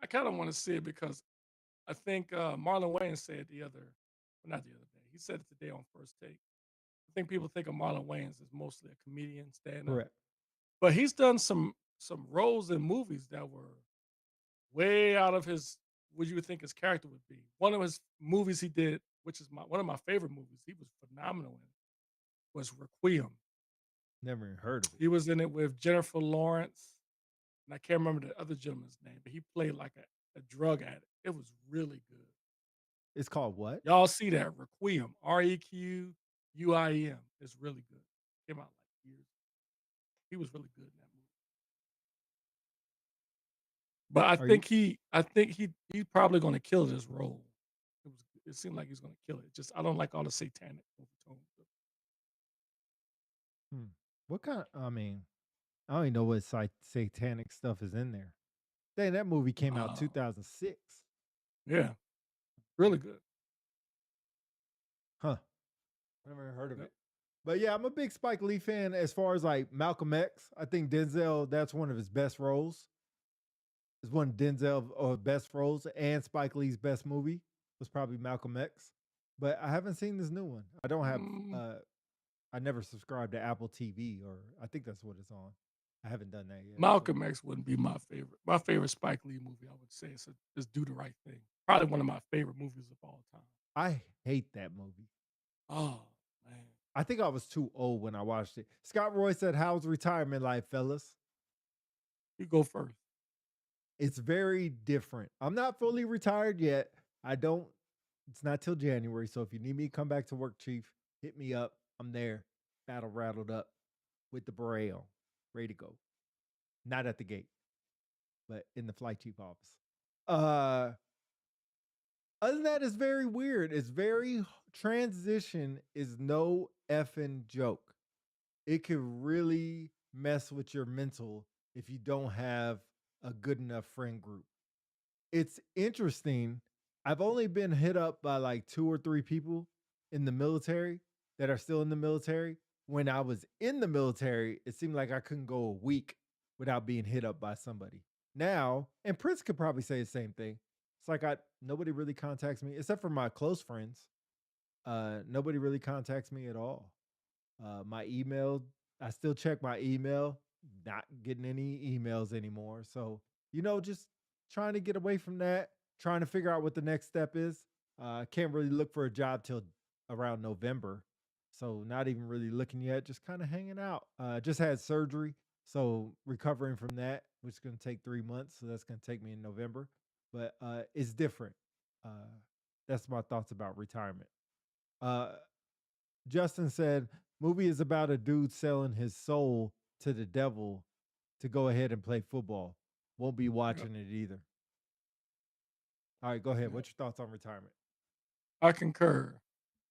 I kind of want to see it because I think Marlon Wayans said not the other day. He said it today on First Take. I think people think of Marlon Wayans as mostly a comedian, stand-up. Correct. But he's done some roles in movies that were way out of what you would think his character would be. One of his movies he did, which is one of my favorite movies, he was phenomenal in, was Requiem. Never even heard of it. He was in it with Jennifer Lawrence, and I can't remember the other gentleman's name, but he played like a drug addict. It was really good. It's called what? Y'all see that? Requiem. Requiem. It's really good. Came out like years ago. He was really good in that movie. But I think he's probably going to kill this role. It seemed like he's going to kill it. Just I don't like all the satanic overtones. What kind? I mean, I don't even know what satanic stuff is in there. Dang, that movie came out 2006. Yeah, really good. Huh. Never heard of Yep. it. But yeah, I'm a big Spike Lee fan as far as like Malcolm X. I think Denzel, that's one of his best roles. It's one of Denzel's best roles, and Spike Lee's best movie was probably Malcolm X. But I haven't seen this new one. I don't have Mm, I never subscribed to Apple TV, or I think that's what it's on. I haven't done that yet. So Malcolm X wouldn't be my favorite. My favorite Spike Lee movie, I would say, is Do the Right Thing. Probably one of my favorite movies of all time. I hate that movie. Oh man, I think I was too old when I watched it. Scott Roy said, "How's retirement life, fellas?" you go first. It's very different. I'm not fully retired yet. I don't, it's not till January. So if you need me to come back to work, Chief, hit me up. I'm there, battle rattled up with the beret on, ready to go. Not at the gate, but in the flight chief office. Uh, Other than that, it's very weird. It's very, transition is no effing joke. It could really mess with your mental if you don't have a good enough friend group. It's interesting. I've only been hit up by like 2 or 3 people in the military that are still in the military. When I was in the military, it seemed like I couldn't go a week without being hit up by somebody. Now, and Prince could probably say the same thing. It's like I nobody really contacts me except for my close friends. Nobody really contacts me at all. My email, I still check my email, not getting any emails anymore. So, just trying to get away from that, trying to figure out what the next step is. I can't really look for a job till around November. So, not even really looking yet, just kind of hanging out. Just had surgery. So, recovering from that, which is going to take 3 months. So, that's going to take me in November. But it's different. Uh, that's my thoughts about retirement. Uh, Justin said, movie is about a dude selling his soul to the devil to go ahead and play football. Won't be Yep, watching it either. All right, go ahead. yep. What's your thoughts on retirement? I concur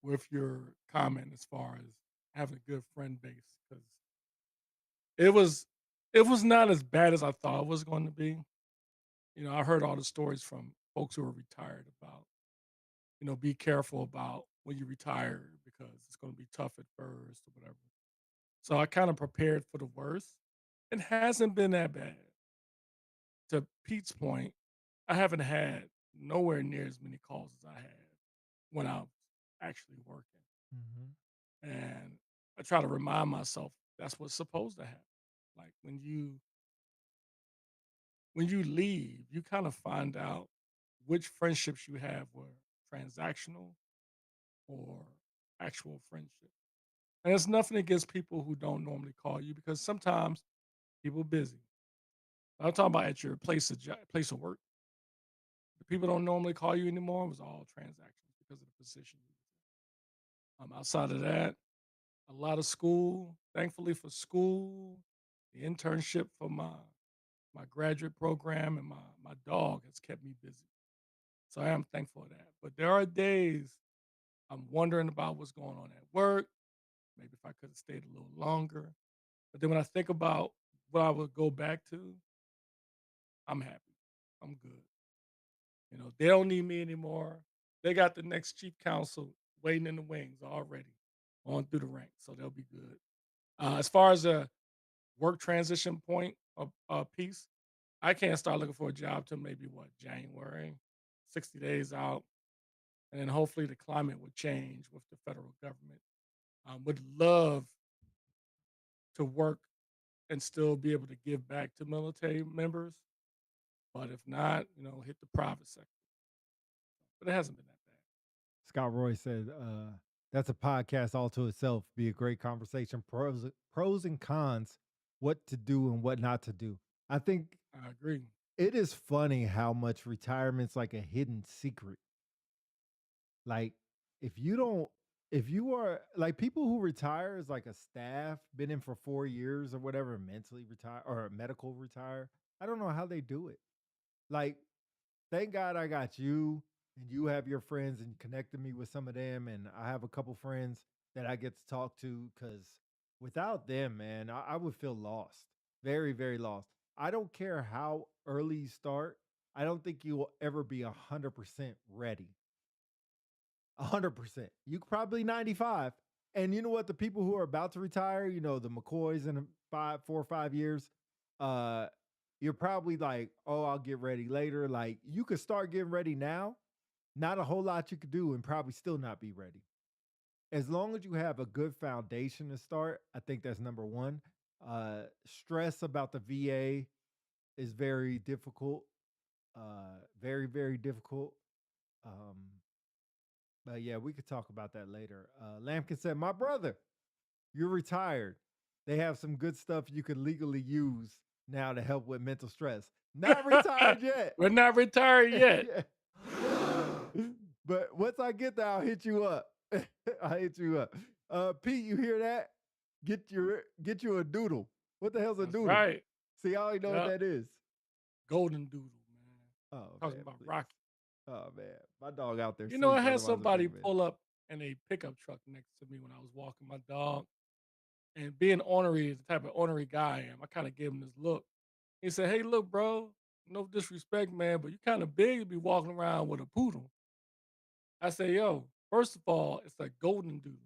with your comment as far as having a good friend base because it was it was not as bad as I thought it was going to be. I heard all the stories from folks who are retired about, be careful about when you retire because it's going to be tough at first or whatever. So I kind of prepared for the worst. It hasn't been that bad. To Pete's point, I haven't had nowhere near as many calls as I had when I was actually working. Mm-hmm. And I try to remind myself that's what's supposed to happen. Like when you leave, you kind of find out which friendships you have were transactional or actual friendship. And it's nothing against people who don't normally call you because sometimes people busy. I'm talking about at your place of work. The people don't normally call you anymore. It was all transactions because of the position. Outside of that, a lot of school. Thankfully for school, the internship for my graduate program and my dog has kept me busy. So I am thankful for that. But there are days I'm wondering about what's going on at work. Maybe if I could have stayed a little longer. But then when I think about what I would go back to, I'm happy. I'm good. They don't need me anymore. They got the next chief counsel waiting in the wings already on through the ranks, so they'll be good. As far as a work transition point of piece, I can't start looking for a job till maybe what January, 60 days out, and then hopefully the climate would change with the federal government. Would love to work and still be able to give back to military members, but if not, hit the private sector. But it hasn't been that bad. Scott Roy said, that's a podcast all to itself. Be a great conversation. Pros and cons, what to do and what not to do. I think I agree. it is funny how much retirement's like a hidden secret. Like, if you don't, if you are like people who retire as like a staff, been in for 4 years or whatever, mentally retire or medical retire, I don't know how they do it. Like, thank God I got you and you have your friends and connected me with some of them. And I have a couple friends that I get to talk to because without them, man, I would feel lost. Very, very lost. I don't care how early you start. I don't think you will ever be 100% ready. 100%. You probably 95. And you know what? The people who are about to retire, the McCoys in 4 or 5 years, uh, you're probably like, oh, I'll get ready later. Like you could start getting ready now. Not a whole lot you could do and probably still not be ready. As long as you have a good foundation to start, I think that's number one. Stress about the VA is very difficult. Very, very difficult. Um, but yeah, we could talk about that later. Lampkin said, my brother, you're retired. They have some good stuff you could legally use now to help with mental stress. Not retired yet. We're not retired yet. But once I get there, I'll hit you up. I'll hit you up. Pete, you hear that? Get you a doodle. What the hell's a That's doodle? right. See, I already know what that is. Golden doodle, man. Oh, Talking man, about please. Rocky. Oh man, my dog out there. You know, I sleeping, had otherwise I'd be somebody in bed. pull up in a pickup truck next to me when I was walking my dog. And being ornery is the type of ornery guy I am. I kind of gave him this look. He said, hey, look, bro, no disrespect, man, but you kind of big to be walking around with a poodle. I say, yo, first of all, it's a golden doodle.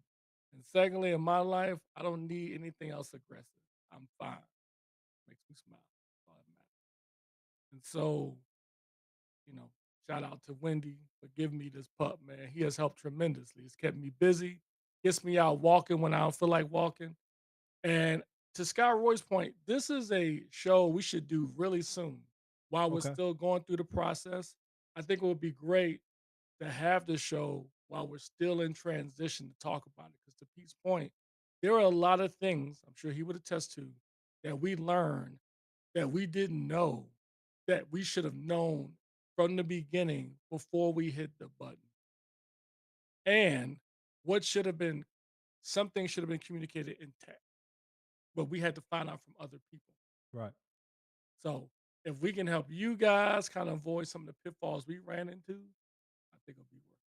And secondly, in my life, I don't need anything else aggressive. I'm fine. Makes me smile. That's all that matters. And so, shout out to Wendy for giving me this pup, man. He has helped tremendously. It's kept me busy, gets me out walking when I don't feel like walking. And to Scott Roy's point, this is a show we should do really soon while we're Okay. still going through the process. I think it would be great to have the show while we're still in transition to talk about it. Because to Pete's point, there are a lot of things I'm sure he would attest to that we learned that we didn't know that we should have known from the beginning before we hit the button. And what should have been something should have been communicated in text, but we had to find out from other people. Right. So if we can help you guys kind of avoid some of the pitfalls we ran into, I think it'll be worth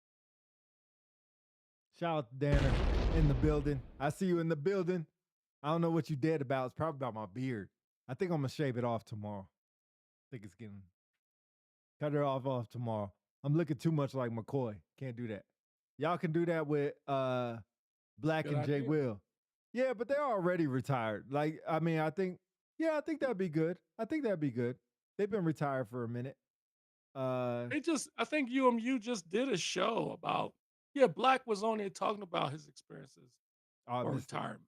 it. Shout out to Danner in the building. I see you in the building. I don't know what you dead about. It's probably about my beard. I think I'm gonna shave it off tomorrow. I think it's getting cut it off tomorrow. I'm looking too much like McCoy. Can't do that. Y'all can do that with Black Good and Jay idea. Will. Yeah, but they're already retired. Like, I mean, I think that'd be good. I think that'd be good. They've been retired for a minute. I think UMU just did a show about, Black was on there talking about his experiences I for missed it. retirement.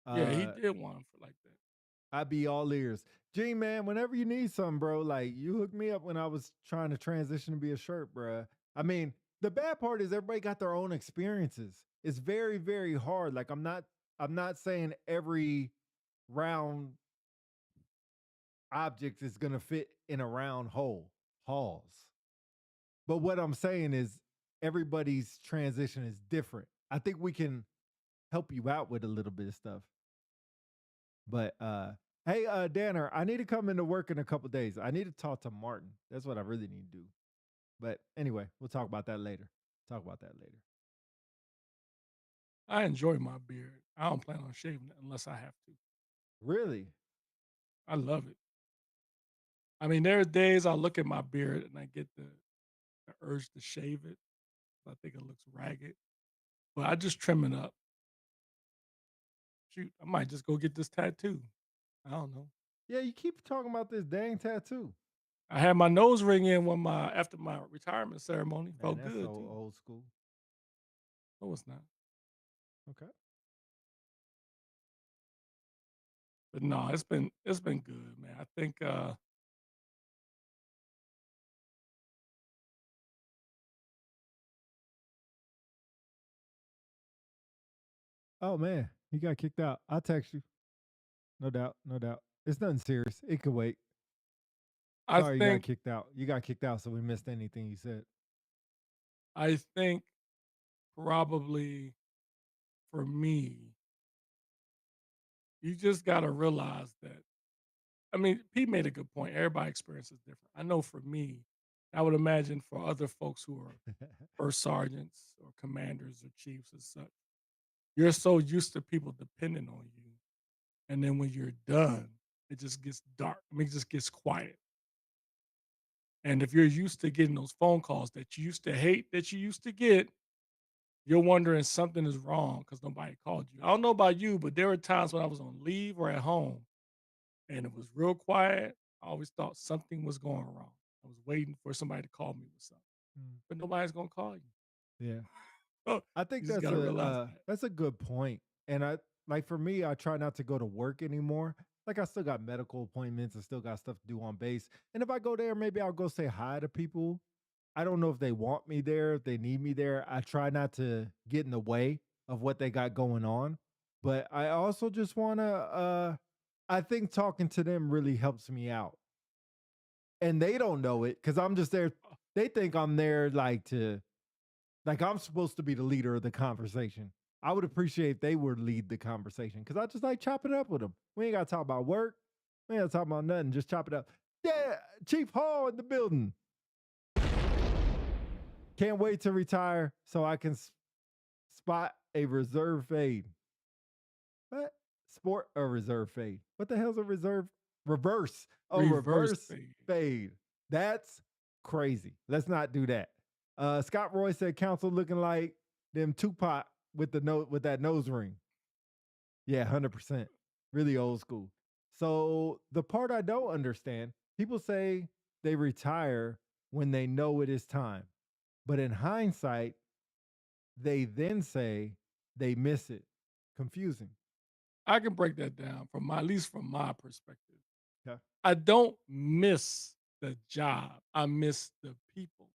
Yeah, he did one for like that. I'd be all ears. G man, whenever you need something, bro, like you hooked me up when I was trying to transition to be a shirt, bro. I mean, the bad part is everybody got their own experiences. It's very, very hard. Like I'm not saying every round object is gonna fit in a round halls. But what I'm saying is everybody's transition is different. I think we can help you out with a little bit of stuff. But hey, Danner, I need to come into work in a couple days. I need to talk to Martin. That's what I really need to do. But anyway, we'll talk about that later. I enjoy my beard. I don't plan on shaving it unless I have to. Really? I love it. I mean, there are days I look at my beard and I get the urge to shave it. I think it looks ragged, but I just trim it up. Shoot, I might just go get this tattoo. I don't know. Yeah, you keep talking about this dang tattoo. I had my nose ring in after my retirement ceremony. Man, Felt that's good so too. old school. No, it's not. Okay. But no, it's been good, man. I think Oh man, he got kicked out. I'll text you. No doubt, no doubt. It's nothing serious. It could wait. I Sorry, you got think kicked out. You got kicked out, so we missed anything you said. I think probably for me, you just gotta realize that. I mean, Pete made a good point. Everybody experiences different. I know for me, I would imagine for other folks who are first sergeants or commanders or chiefs and such, you're so used to people depending on you. And then when you're done, it just gets dark. I mean, it just gets quiet. And if you're used to getting those phone calls that you used to hate that you used to get, you're wondering something is wrong because nobody called you. I don't know about you, but there were times when I was on leave or at home and it was real quiet. I always thought something was going wrong. I was waiting for somebody to call me with something, Mm. but nobody's gonna call you. Yeah. Oh, I think you just gotta realize that. that's a good point. And I like for me, I try not to go to work anymore. Like I still got medical appointments and still got stuff to do on base. And if I go there, maybe I'll go say hi to people. I don't know if they want me there, if they need me there. I try not to get in the way of what they got going on. But I also just wanna I think talking to them really helps me out. And they don't know it because I'm just there. They think I'm there like I'm supposed to be the leader of the conversation. I would appreciate if they would lead the conversation because I just like chopping it up with them. We ain't got to talk about work. We ain't got to talk about nothing. Just chop it up. Yeah, Chief Hall in the building. Can't wait to retire so I can spot a reserve fade. What? Sport a reserve fade. What the hell's a reserve? Reverse. Oh, Reverse reverse fade. fade. That's crazy. Let's not do that. Scott Roy said council looking like them Tupac with that nose ring. Yeah, 100%. Really old school. So the part I don't understand, people say they retire when they know it is time. But in hindsight, they then say they miss it. Confusing. I can break that down from at least from my perspective. Okay. I don't miss the job. I miss the people.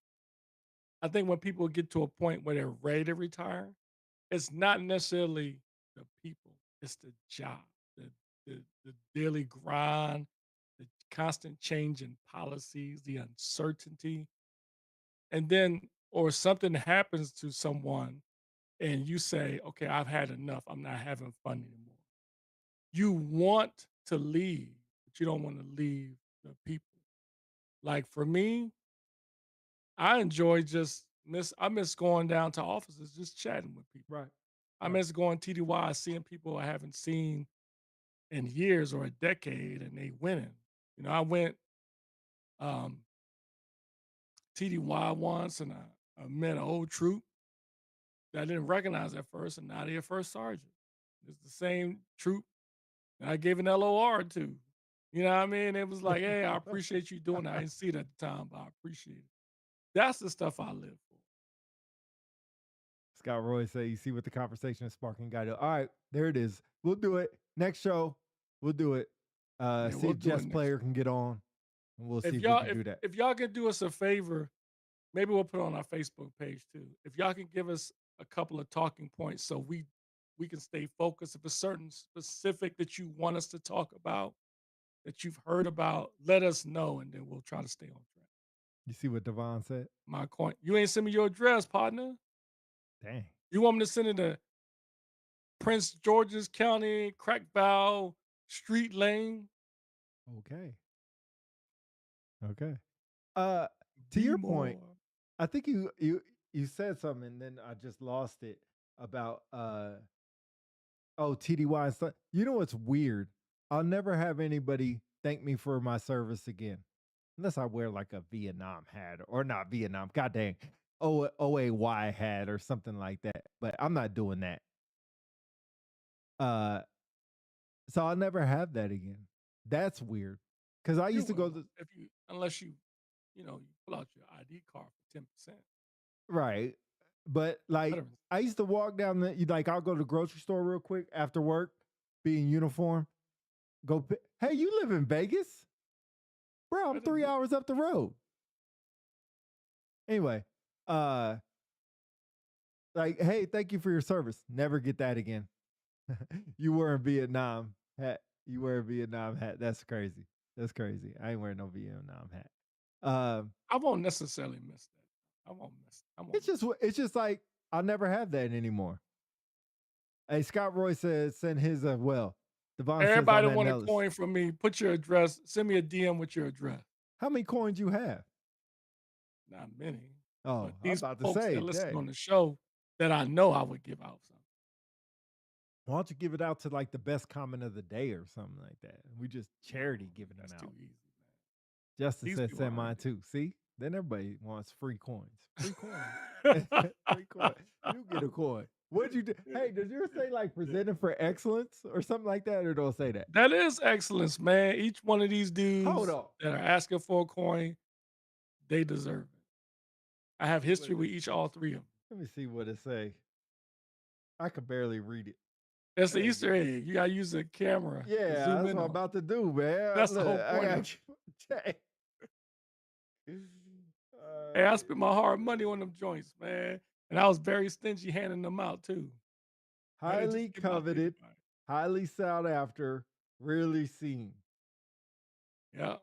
I think when people get to a point where they're ready to retire, it's not necessarily the people, it's the job, the daily grind, the constant change in policies, the uncertainty. And then, or something happens to someone and you say, okay, I've had enough. I'm not having fun anymore. You want to leave, but you don't want to leave the people. Like for me, I enjoy I miss going down to offices, just chatting with people. Right. I Right. miss going TDY, seeing people I haven't seen in years or a decade and they winning. You know, I went um TDY once and I met an old troop that I didn't recognize at first, and now they're a first sergeant. It's the same troop that I gave an LOR to. You know what I mean? It was like, hey, I appreciate you doing that. I didn't see it at the time, but I appreciate it. That's the stuff I live for. Scott Roy say, you see what the conversation is sparking, guy. All right, there it is. We'll do it. Next show, we'll do it. Yeah, See we'll if do it Jess next Player week. can get on. And we'll see If if we y'all can do that. if y'all can do us a favor, maybe we'll put it on our Facebook page too. If y'all can give us a couple of talking points so we can stay focused. If it's certain specific that you want us to talk about, that you've heard about, let us know and then we'll try to stay on track. You see what Devon said? My coin. You ain't send me your address, partner. Dang. You want me to send it to Prince George's County, Crack Valve, Street Lane? Okay. Okay. To Be your point, more. I think you said something and then I just lost it about TDY and stuff. You know what's weird? I'll never have anybody thank me for my service again. Unless I wear like a Vietnam hat or not Vietnam, god dang, OAY hat or something like that. But I'm not doing that. Uh so I'll never have that again. That's weird. Cause I You used to go will to if you unless you pull out your ID card for 10%. right. But like Veterans. I used to walk down like I'll go to the grocery store real quick after work, be in uniform, hey, you live in Vegas? Bro, I'm 3 hours up the road. Anyway, uh like, hey, thank you for your service. Never get that again. You were in Vietnam hat. You wear a Vietnam hat. That's crazy. That's crazy. I ain't wearing no Vietnam hat. I won't necessarily miss that. I won't miss. It's just like I'll never have that anymore. Hey, Scott Roy says send his well. Devon says Everybody on that want a Nellis. coin from me. Put your address. Send me a DM with your address. How many coins you have? Not many. Oh, But I'm these about to folks say, that listen dang. on the show that I know I would give out something. Why don't you give it out to like the best comment of the day or something like that? We just charity giving them That's out. too easy, man. Justin These said people send mine already. too. See? Then everybody wants free coins. Free coin. Free coin. You get a coin. What'd you do? Hey, does yours say like presented for excellence or something like that, or don't say that? That is excellence, man. Each one of these Hold dudes on. that are asking for a coin, they deserve it. I have history with all three of them. Let me see what it say. I could barely read it. That's the Easter egg. You gotta use the camera. Yeah, to that's zoom what in I'm on. about to do, man. That's the whole Look, point I of got it. Hey, I spent my hard money on them joints, man, and I was very stingy handing them out too. I didn't just highly give 'em out to coveted, anybody. highly sought after, rarely seen. Yeah,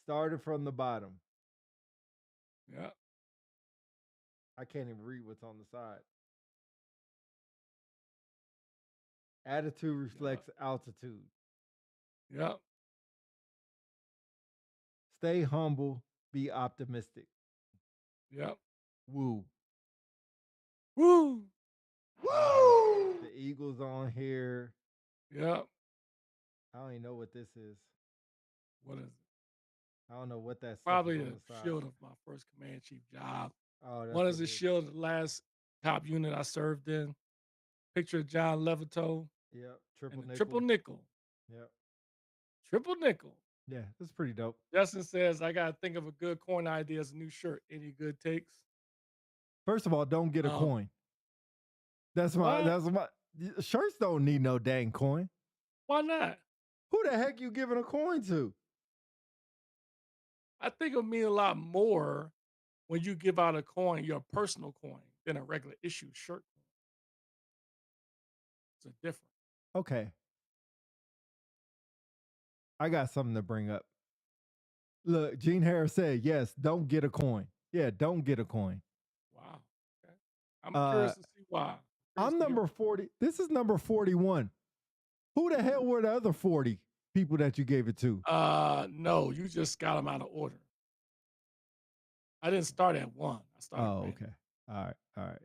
Started from the bottom. yeah. I can't even read what's on the side. Attitude reflects altitude. Yeah. Stay humble, be optimistic. Yep. Woo. Woo. Woo! The Eagles on here. Yep. I don't even know what this is. What is it? I don't know what that stuff Probably is a on the side. shield of my first command chief job. Oh, that's One what is it a is. shield of the last top unit I served in. Picture of John Levito. Yep. Triple And a nickel. triple nickel. Yep. Triple nickel. Yeah, that's pretty dope. Justin says, I got to think of a good coin idea as a new shirt. Any good takes? First of all, don't get a coin. That's my. what? That's my. Shirts don't need no dang coin. Why not? Who the heck you giving a coin to? I think it'll mean a lot more when you give out a coin, your personal coin, than a regular issue shirt coin. It's a difference. Okay. I got something to bring up. Look, Gene Harris said, yes, don't get a coin. Yeah, don't get a coin. Wow. Okay. I'm curious to see why. I'm number 40. This is number 41. Who the hell were the other 40 people that you gave it to? No, you just got them out of order. I didn't start at 1. I started random. Okay. All right.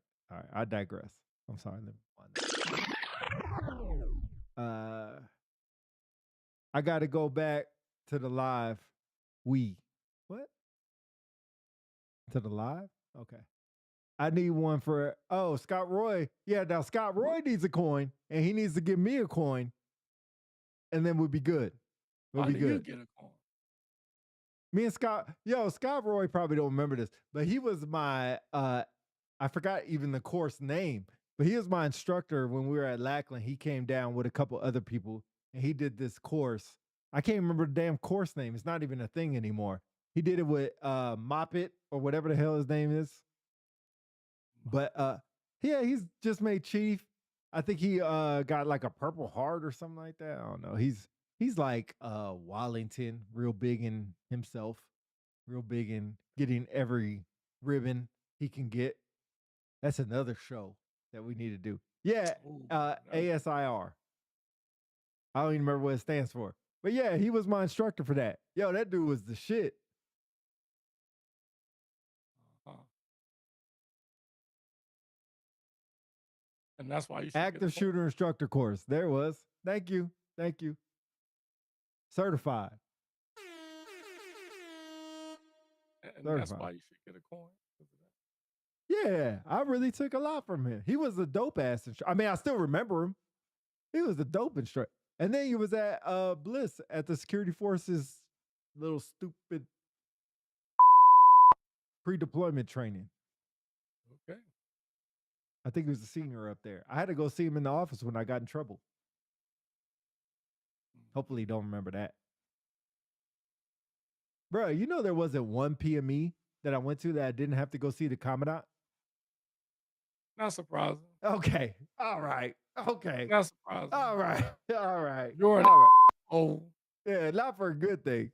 I digress. I'm sorry. I got to go back to the live. What? To the live? Okay. I need one for, Scott Roy. Yeah, now Scott Roy needs a coin, and he needs to give me a coin, and then we'll be good. We'll be good. You get a coin? Me and Scott Roy probably don't remember this, but he was my, I forgot even the course name, but he was my instructor when we were at Lackland. He came down with a couple other people, and he did this course. I can't remember the damn course name. It's not even a thing anymore. He did it with Moppet or whatever the hell his name is. But yeah, he's just made chief. I think he got like a Purple Heart or something like that. I don't know. He's like Wallington, real big in himself, real big in getting every ribbon he can get. That's another show that we need to do. Yeah, ASIR. I don't even remember what it stands for. But yeah, he was my instructor for that. Yo, that dude was the shit. And that's why you should Active shooter instructor course. There it was. Thank you. Certified. And that's why you should get a coin. Yeah, I really took a lot from him. He was a dope ass instructor. I mean, I still remember him. He was a dope instructor. And then he was at Bliss at the security forces little stupid pre-deployment training. Okay. I think he was a senior up there. I had to go see him in the office when I got in trouble. Hopefully you don't remember that. Bro, you know there wasn't one PME that I went to that I didn't have to go see the commandant? Not surprising. Okay. All right. Okay. Not surprising. All right. All right. You're an oh. Yeah, not for a good thing.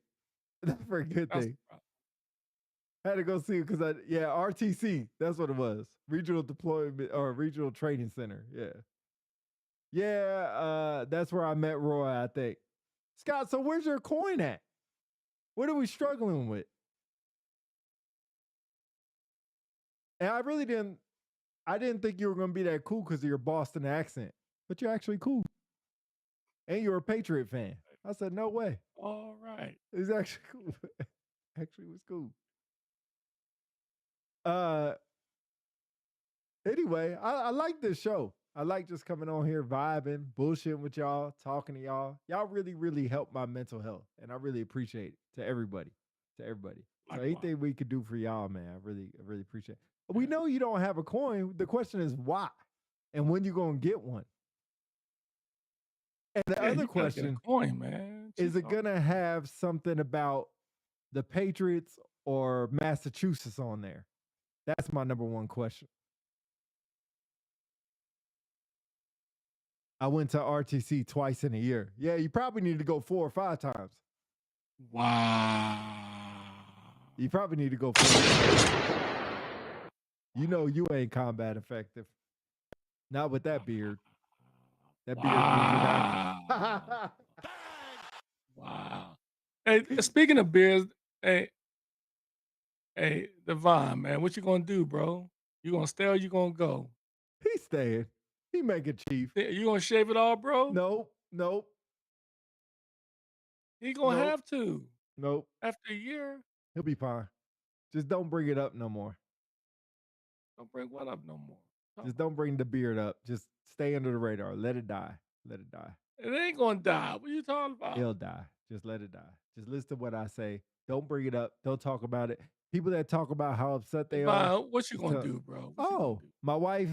Not for a good thing. I had to go see it because RTC. That's what it was. Regional Deployment or Regional Training Center. Yeah. Yeah, that's where I met Roy, I think. Scott, so where's your coin at? What are we struggling with? And I didn't think you were going to be that cool because of your Boston accent, but you're actually cool. And you're a Patriot fan. I said, no way. All right. It's actually cool. Actually was cool. Uh, anyway, I like this show. I like just coming on here, vibing, bullshitting with y'all, talking to y'all. Y'all really, really help my mental health, and I really appreciate it to everybody. To everybody. So Likewise. anything we could do for y'all, man, I really appreciate it. We Yeah. know you don't have a coin. The question is why, and when you gonna get one. And the Yeah, other you gotta get a question coin, man. is, Chief it gonna always- have something about the Patriots or Massachusetts on there? That's my number one question. I went to RTC twice in a year. Yeah, you probably need to go 4 or 5 times. Wow. You probably need to go 4 or 5 times. You know you ain't combat effective. Not with that beard. That beard gives you that. Wow. Hey, speaking of beers, hey, Devon, man, what you gonna do, bro? You gonna stay or you gonna go? He's staying. He making chief. You gonna shave it all, bro? Nope. He gonna Nope. have to Nope. after a year. He'll be fine. Just don't bring it up no more. Don't bring what up no more. Just don't bring the beard up. Just stay under the radar. Let it die. Let it die. It ain't gonna die. What you talking about? It'll die. Just let it die. Just listen to what I say. Don't bring it up. Don't talk about it. People that talk about how upset they are. Devon, what you just gonna tell- do, bro? What you gonna Oh, do? my wife,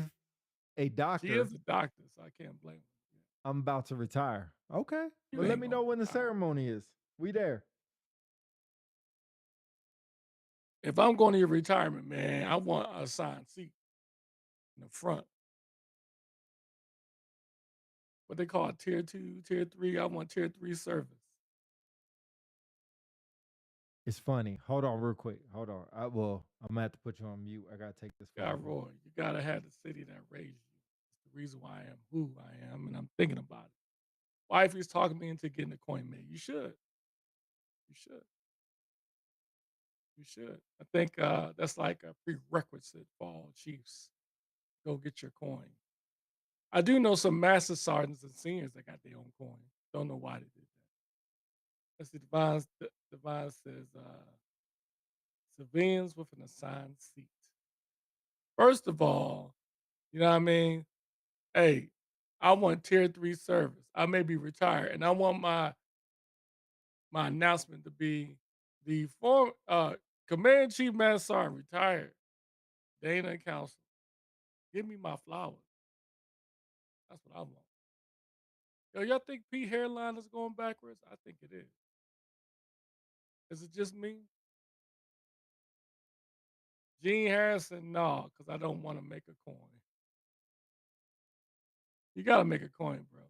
a She doctor. is a doctor, so I can't blame her. I'm about to retire. Okay. You Well, let ain't me gonna know when the retire. ceremony is. We there. If I'm going to your retirement, man, I want a assigned seat in the front. What they call it, tier 2, tier 3. I want tier 3 service. It's funny. Hold on real quick. Hold on. I'm gonna have to put you on mute. I gotta take this phone God, call. Roy, you gotta have the city that raised you. It's the reason why I am who I am, and I'm thinking about it. Wifey's talking me into getting a coin made. You should. You should. You should. I think that's like a prerequisite for all chiefs. Go get your coin. I do know some master sergeants and seniors that got their own coin. Don't know why they did that. Let's see, Devon says civilians with an assigned seat. First of all, you know what I mean? Hey, I want tier 3 service. I may be retired, and I want my announcement to be the former Command Chief Master Sergeant retired, Dana Council. Give me my flowers. That's what I want. Yo, y'all think Pete hairline is going backwards? I think it is. Is it just me? Gene Harrison, no, because I don't want to make a coin. You gotta make a coin, bro.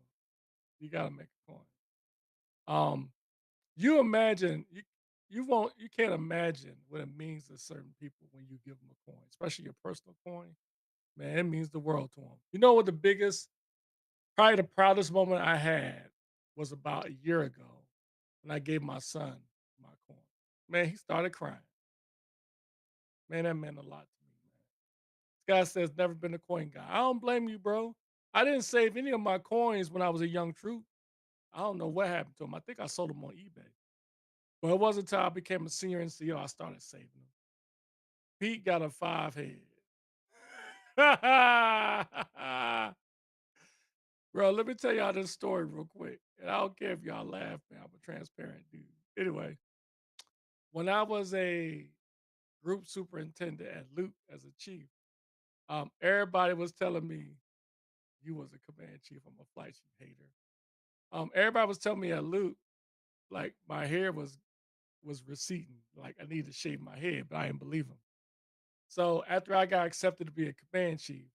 You gotta make a coin. You imagine you can't imagine what it means to certain people when you give them a coin, especially your personal coin. Man, it means the world to them. You know what the biggest, probably the proudest moment I had was about a year ago when I gave my son my coin. Man, he started crying. Man, that meant a lot to me, man. This guy says never been a coin guy. I don't blame you, bro. I didn't save any of my coins when I was a young troop. I don't know what happened to them. I think I sold them on eBay. But it wasn't until I became a senior NCO I started saving them. Pete got a 5 head. Bro, let me tell y'all this story real quick. And I don't care if y'all laugh, man. I'm a transparent dude. Anyway, when I was a group superintendent at Luke as a chief, everybody was telling me you was a command chief. I'm a flight chief hater. Everybody was telling me at Luke, like my hair was receding, like I needed to shave my head, but I didn't believe him. So after I got accepted to be a command chief,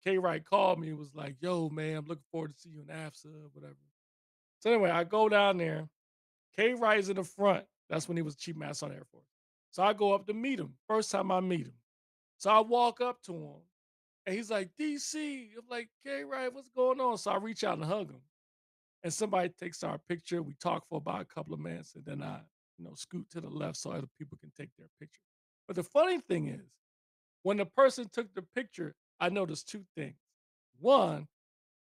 K Wright called me and was like, yo, man, I'm looking forward to see you in AFSA or whatever. So anyway, I go down there. K Wright's in the front. That's when he was Chief Master Sergeant Air Force. So I go up to meet him. First time I meet him. So I walk up to him and he's like, DC. I'm like, K Wright, what's going on? So I reach out and hug him. And somebody takes our picture. We talk for about a couple of minutes, and then I, scoot to the left so other people can take their picture. But the funny thing is, when the person took the picture, I noticed 2 things. One,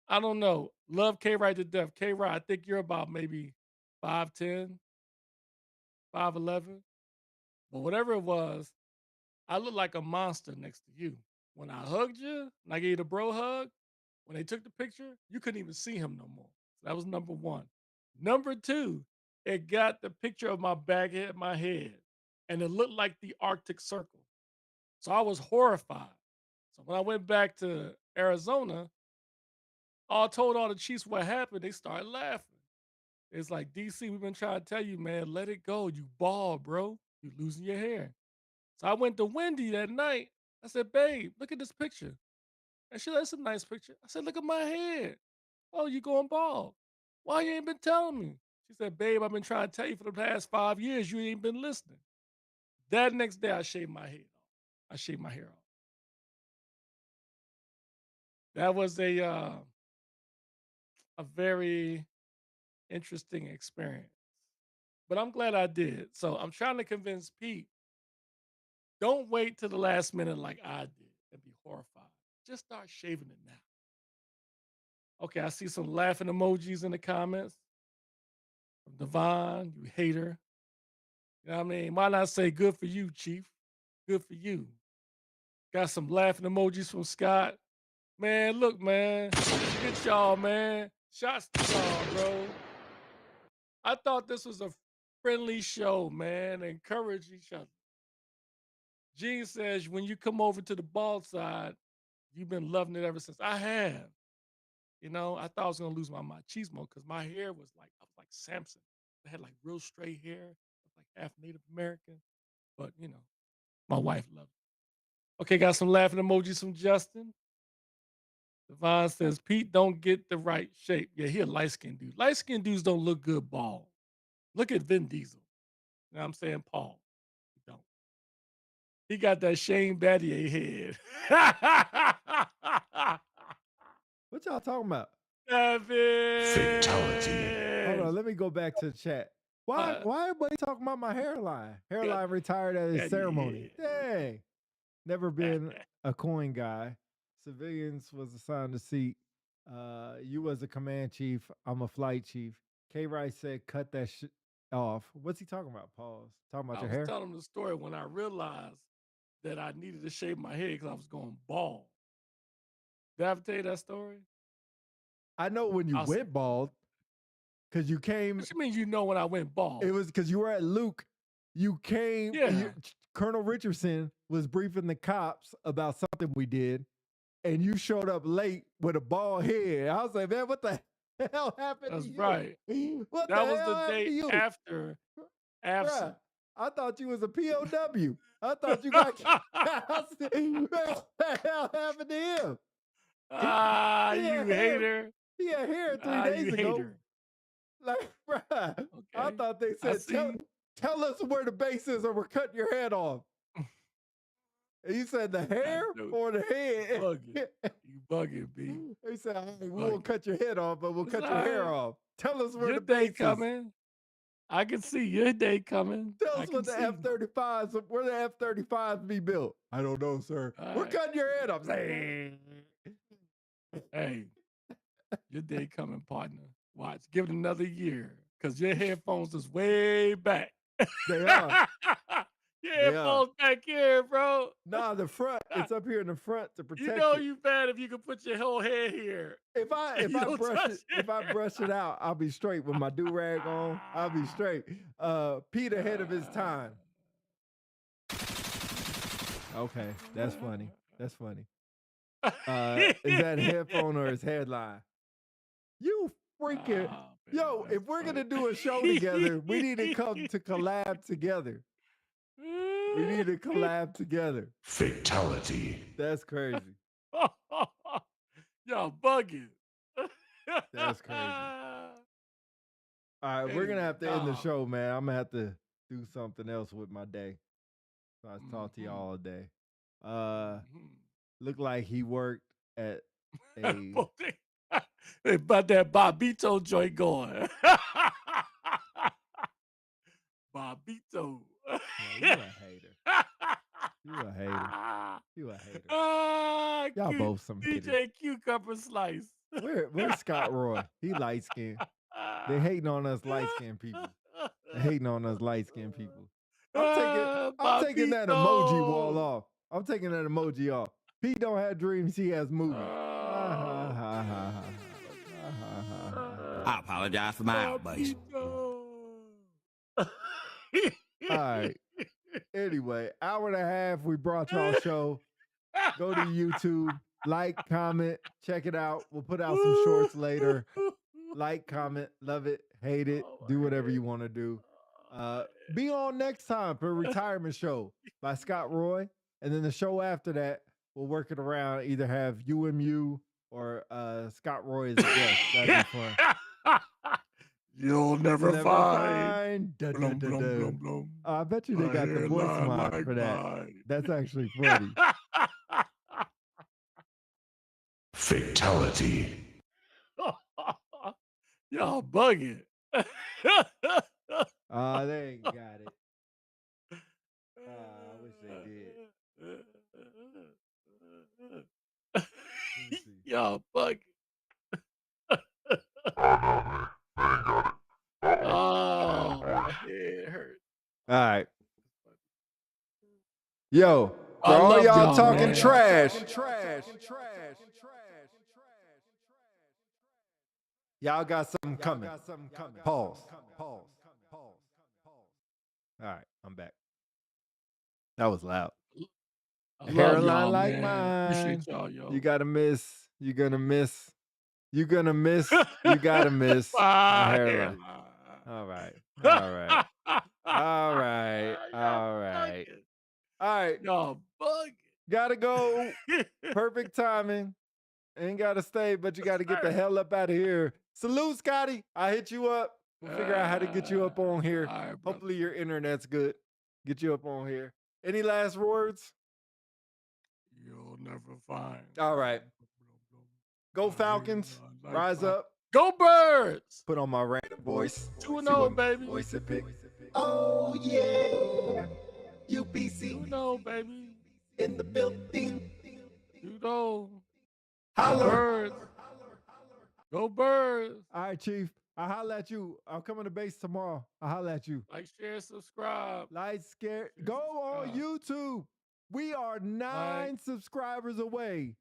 I don't know, love K Wright to death. K Wright, I think you're about maybe 5'10, 5'11. But whatever it was, I look like a monster next to you. When I hugged you, and I gave you the bro hug, when they took the picture, you couldn't even see him no more. So that was number one. Number two, it got the picture of my back at my head, and it looked like the Arctic Circle. So I was horrified. So when I went back to Arizona, I told all the chiefs what happened. They started laughing. It's like, DC, we've been trying to tell you, man, let it go. You bald, bro. You losing your hair. So I went to Wendy that night. I said, babe, look at this picture. And she, that's a nice picture. I said, look at my head. Oh, you going bald. Why you ain't been telling me? She said, babe, I've been trying to tell you for the past 5 years. You ain't been listening. That next day, I shaved my head off. I shaved my hair off. That was a very interesting experience. But I'm glad I did. So I'm trying to convince Pete, don't wait till the last minute like I did and be horrified. Just start shaving it now. Okay, I see some laughing emojis in the comments from Devon, you hater. You know what I mean? Why not say good for you, Chief? Good for you. Got some laughing emojis from Scott. Man, look, man. Look at y'all, man. Shots to y'all, bro. I thought this was a friendly show, man. Encourage each other. Gene says, when you come over to the bald side, you've been loving it ever since. I have. You know, I thought I was gonna lose my machismo because my hair was like, I was like Samson. I had like real straight hair, I was like half Native American. But you know, my wife loved it. Okay, got some laughing emojis from Justin. Devon says, Pete don't get the right shape. Yeah, he a light-skinned dude. Light-skinned dudes don't look good bald. Look at Vin Diesel. You know what I'm saying? Paul. He don't. He got that Shane Battier head. What y'all talking about? Fatality. Hold on, let me go back to the chat. Why everybody talking about my hairline? Hairline retired at his ceremony. Dang. Never been a coin guy. Civilians was assigned a seat. You was a command chief. I'm a flight chief. K. Rice said, cut that shit off. What's he talking about? Pause. Talking about I your was hair? telling him the story when I realized that I needed to shave my head because I was going bald. Did I ever tell you that story? I know when you went bald, because you came. What you mean you know when I went bald? It was because you were at Luke. You came. Yeah. Colonel Richardson was briefing the cops about something we did, and you showed up late with a bald head. I was like, man, what the hell happened That's to you? right. What That the was hell the happened to day you? after absent. Bruh, I thought you was a POW. I thought you got. I said, man, what the hell happened to him? Ah, He you had hair- hater. He had hair 3 Ah, days you ago. hater. Like, bruh, I Okay. thought they I said, see. tell us where the base is or we're cutting your head off. And you said the hair or the head? Bugging. You bugging, B. They said, all right, we won't cut your head off, but we'll It's cut your hair all right. off. Tell us where Your the day base is. coming. I can see your day coming. Tell I us can what the see. F-35s, where the F-35s be built. I don't know, sir. All We're right. cutting your head off. Hey, Your day coming, partner. Watch. Give it another year. Because your headphones is way back. They are. Your They headphones back here, bro. Nah, the front. It's up here in the front to protect You know it. you bad if you can put your whole head here. If I brush it out, I'll be straight with my do-rag on. I'll be straight. Pete ahead of his time. Okay, that's funny. That's funny. Is that headphone or his headline? You freaking yo! If we're gonna do a show together, we need to come to collab together. We need to collab together. Fatality. That's crazy. Y'all bugging. That's crazy. All right, we're gonna have to end the show, man. I'm gonna have to do something else with my day. So I talk to y'all all day. Look like he worked at a. About that Bobito joint going. Bobito. Yeah, you a hater. You a hater. You a hater. Y'all both some haters. DJ Cucumber Slice. Where's Scott Roy? He light skinned. They hating on us light skinned people. They hating on us light skinned people. I'm taking that emoji wall off. I'm taking that emoji off. Pete don't have dreams, he has movies. I apologize for my outburst. All right. Anyway, hour and a half, we brought y'all show. Go to YouTube, like, comment, check it out. We'll put out some shorts later. Like, comment, love it, hate it, do whatever you want to do. Be on next time for a retirement show by Scott Roy. And then the show after that, we'll work it around. Either have UMU or Scott Roy as a guest. That'd be fun. You'll never find. Da, da, Blum, da, blum, da. blum, blum. I bet you they My got the voice hairline mod like for that. mine. That's actually funny. Fatality. Y'all bugging. They ain't got it. I wish they did. Let me see. Y'all bugging. Oh, no, man. They ain't got it. Oh, my head hurt. All right. Yo, for I all love y'all y'all, talking man. trash, y'all got something coming. Pause. All right, I'm back. That was loud. I love Hairline y'all, like man. mine. Appreciate y'all, yo. You gotta miss. You're gonna miss. You're gonna miss. You gotta miss my hairline. All right. All right. All right. All right. All right. Y'all bugging. Gotta go. Perfect timing. Ain't gotta stay, but you gotta get the hell up out of here. Salute, Scotty. I hit you up. We'll figure out how to get you up on here. All right, brother. Hopefully your internet's good. Get you up on here. Any last words? You'll never find. All right. Go Falcons. Rise up. Go Birds. Put on my random voice. 2-0, baby. Voice it pick. Oh yeah. UPC 2-0, baby. in the building. 2-0. Holler. Birds. Go Birds. All right, Chief. I'll holler at you. I'm coming to base tomorrow. I'll holler at you. Like, share, subscribe. Like, scare. Go on YouTube. We are 9 subscribers away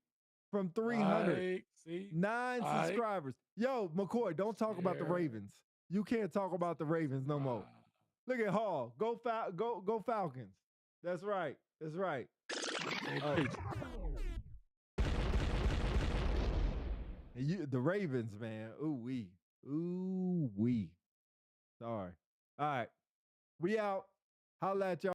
from 300. Like, see? 9 Like. subscribers. Yo, McCoy, don't talk about the Share. Ravens. You can't talk about the Ravens no more. Look at Hall. Go Falcons. That's right. That's right. Oh. And the Ravens, man. Ooh wee. Ooh wee. Sorry. All right. We out. Holla at y'all.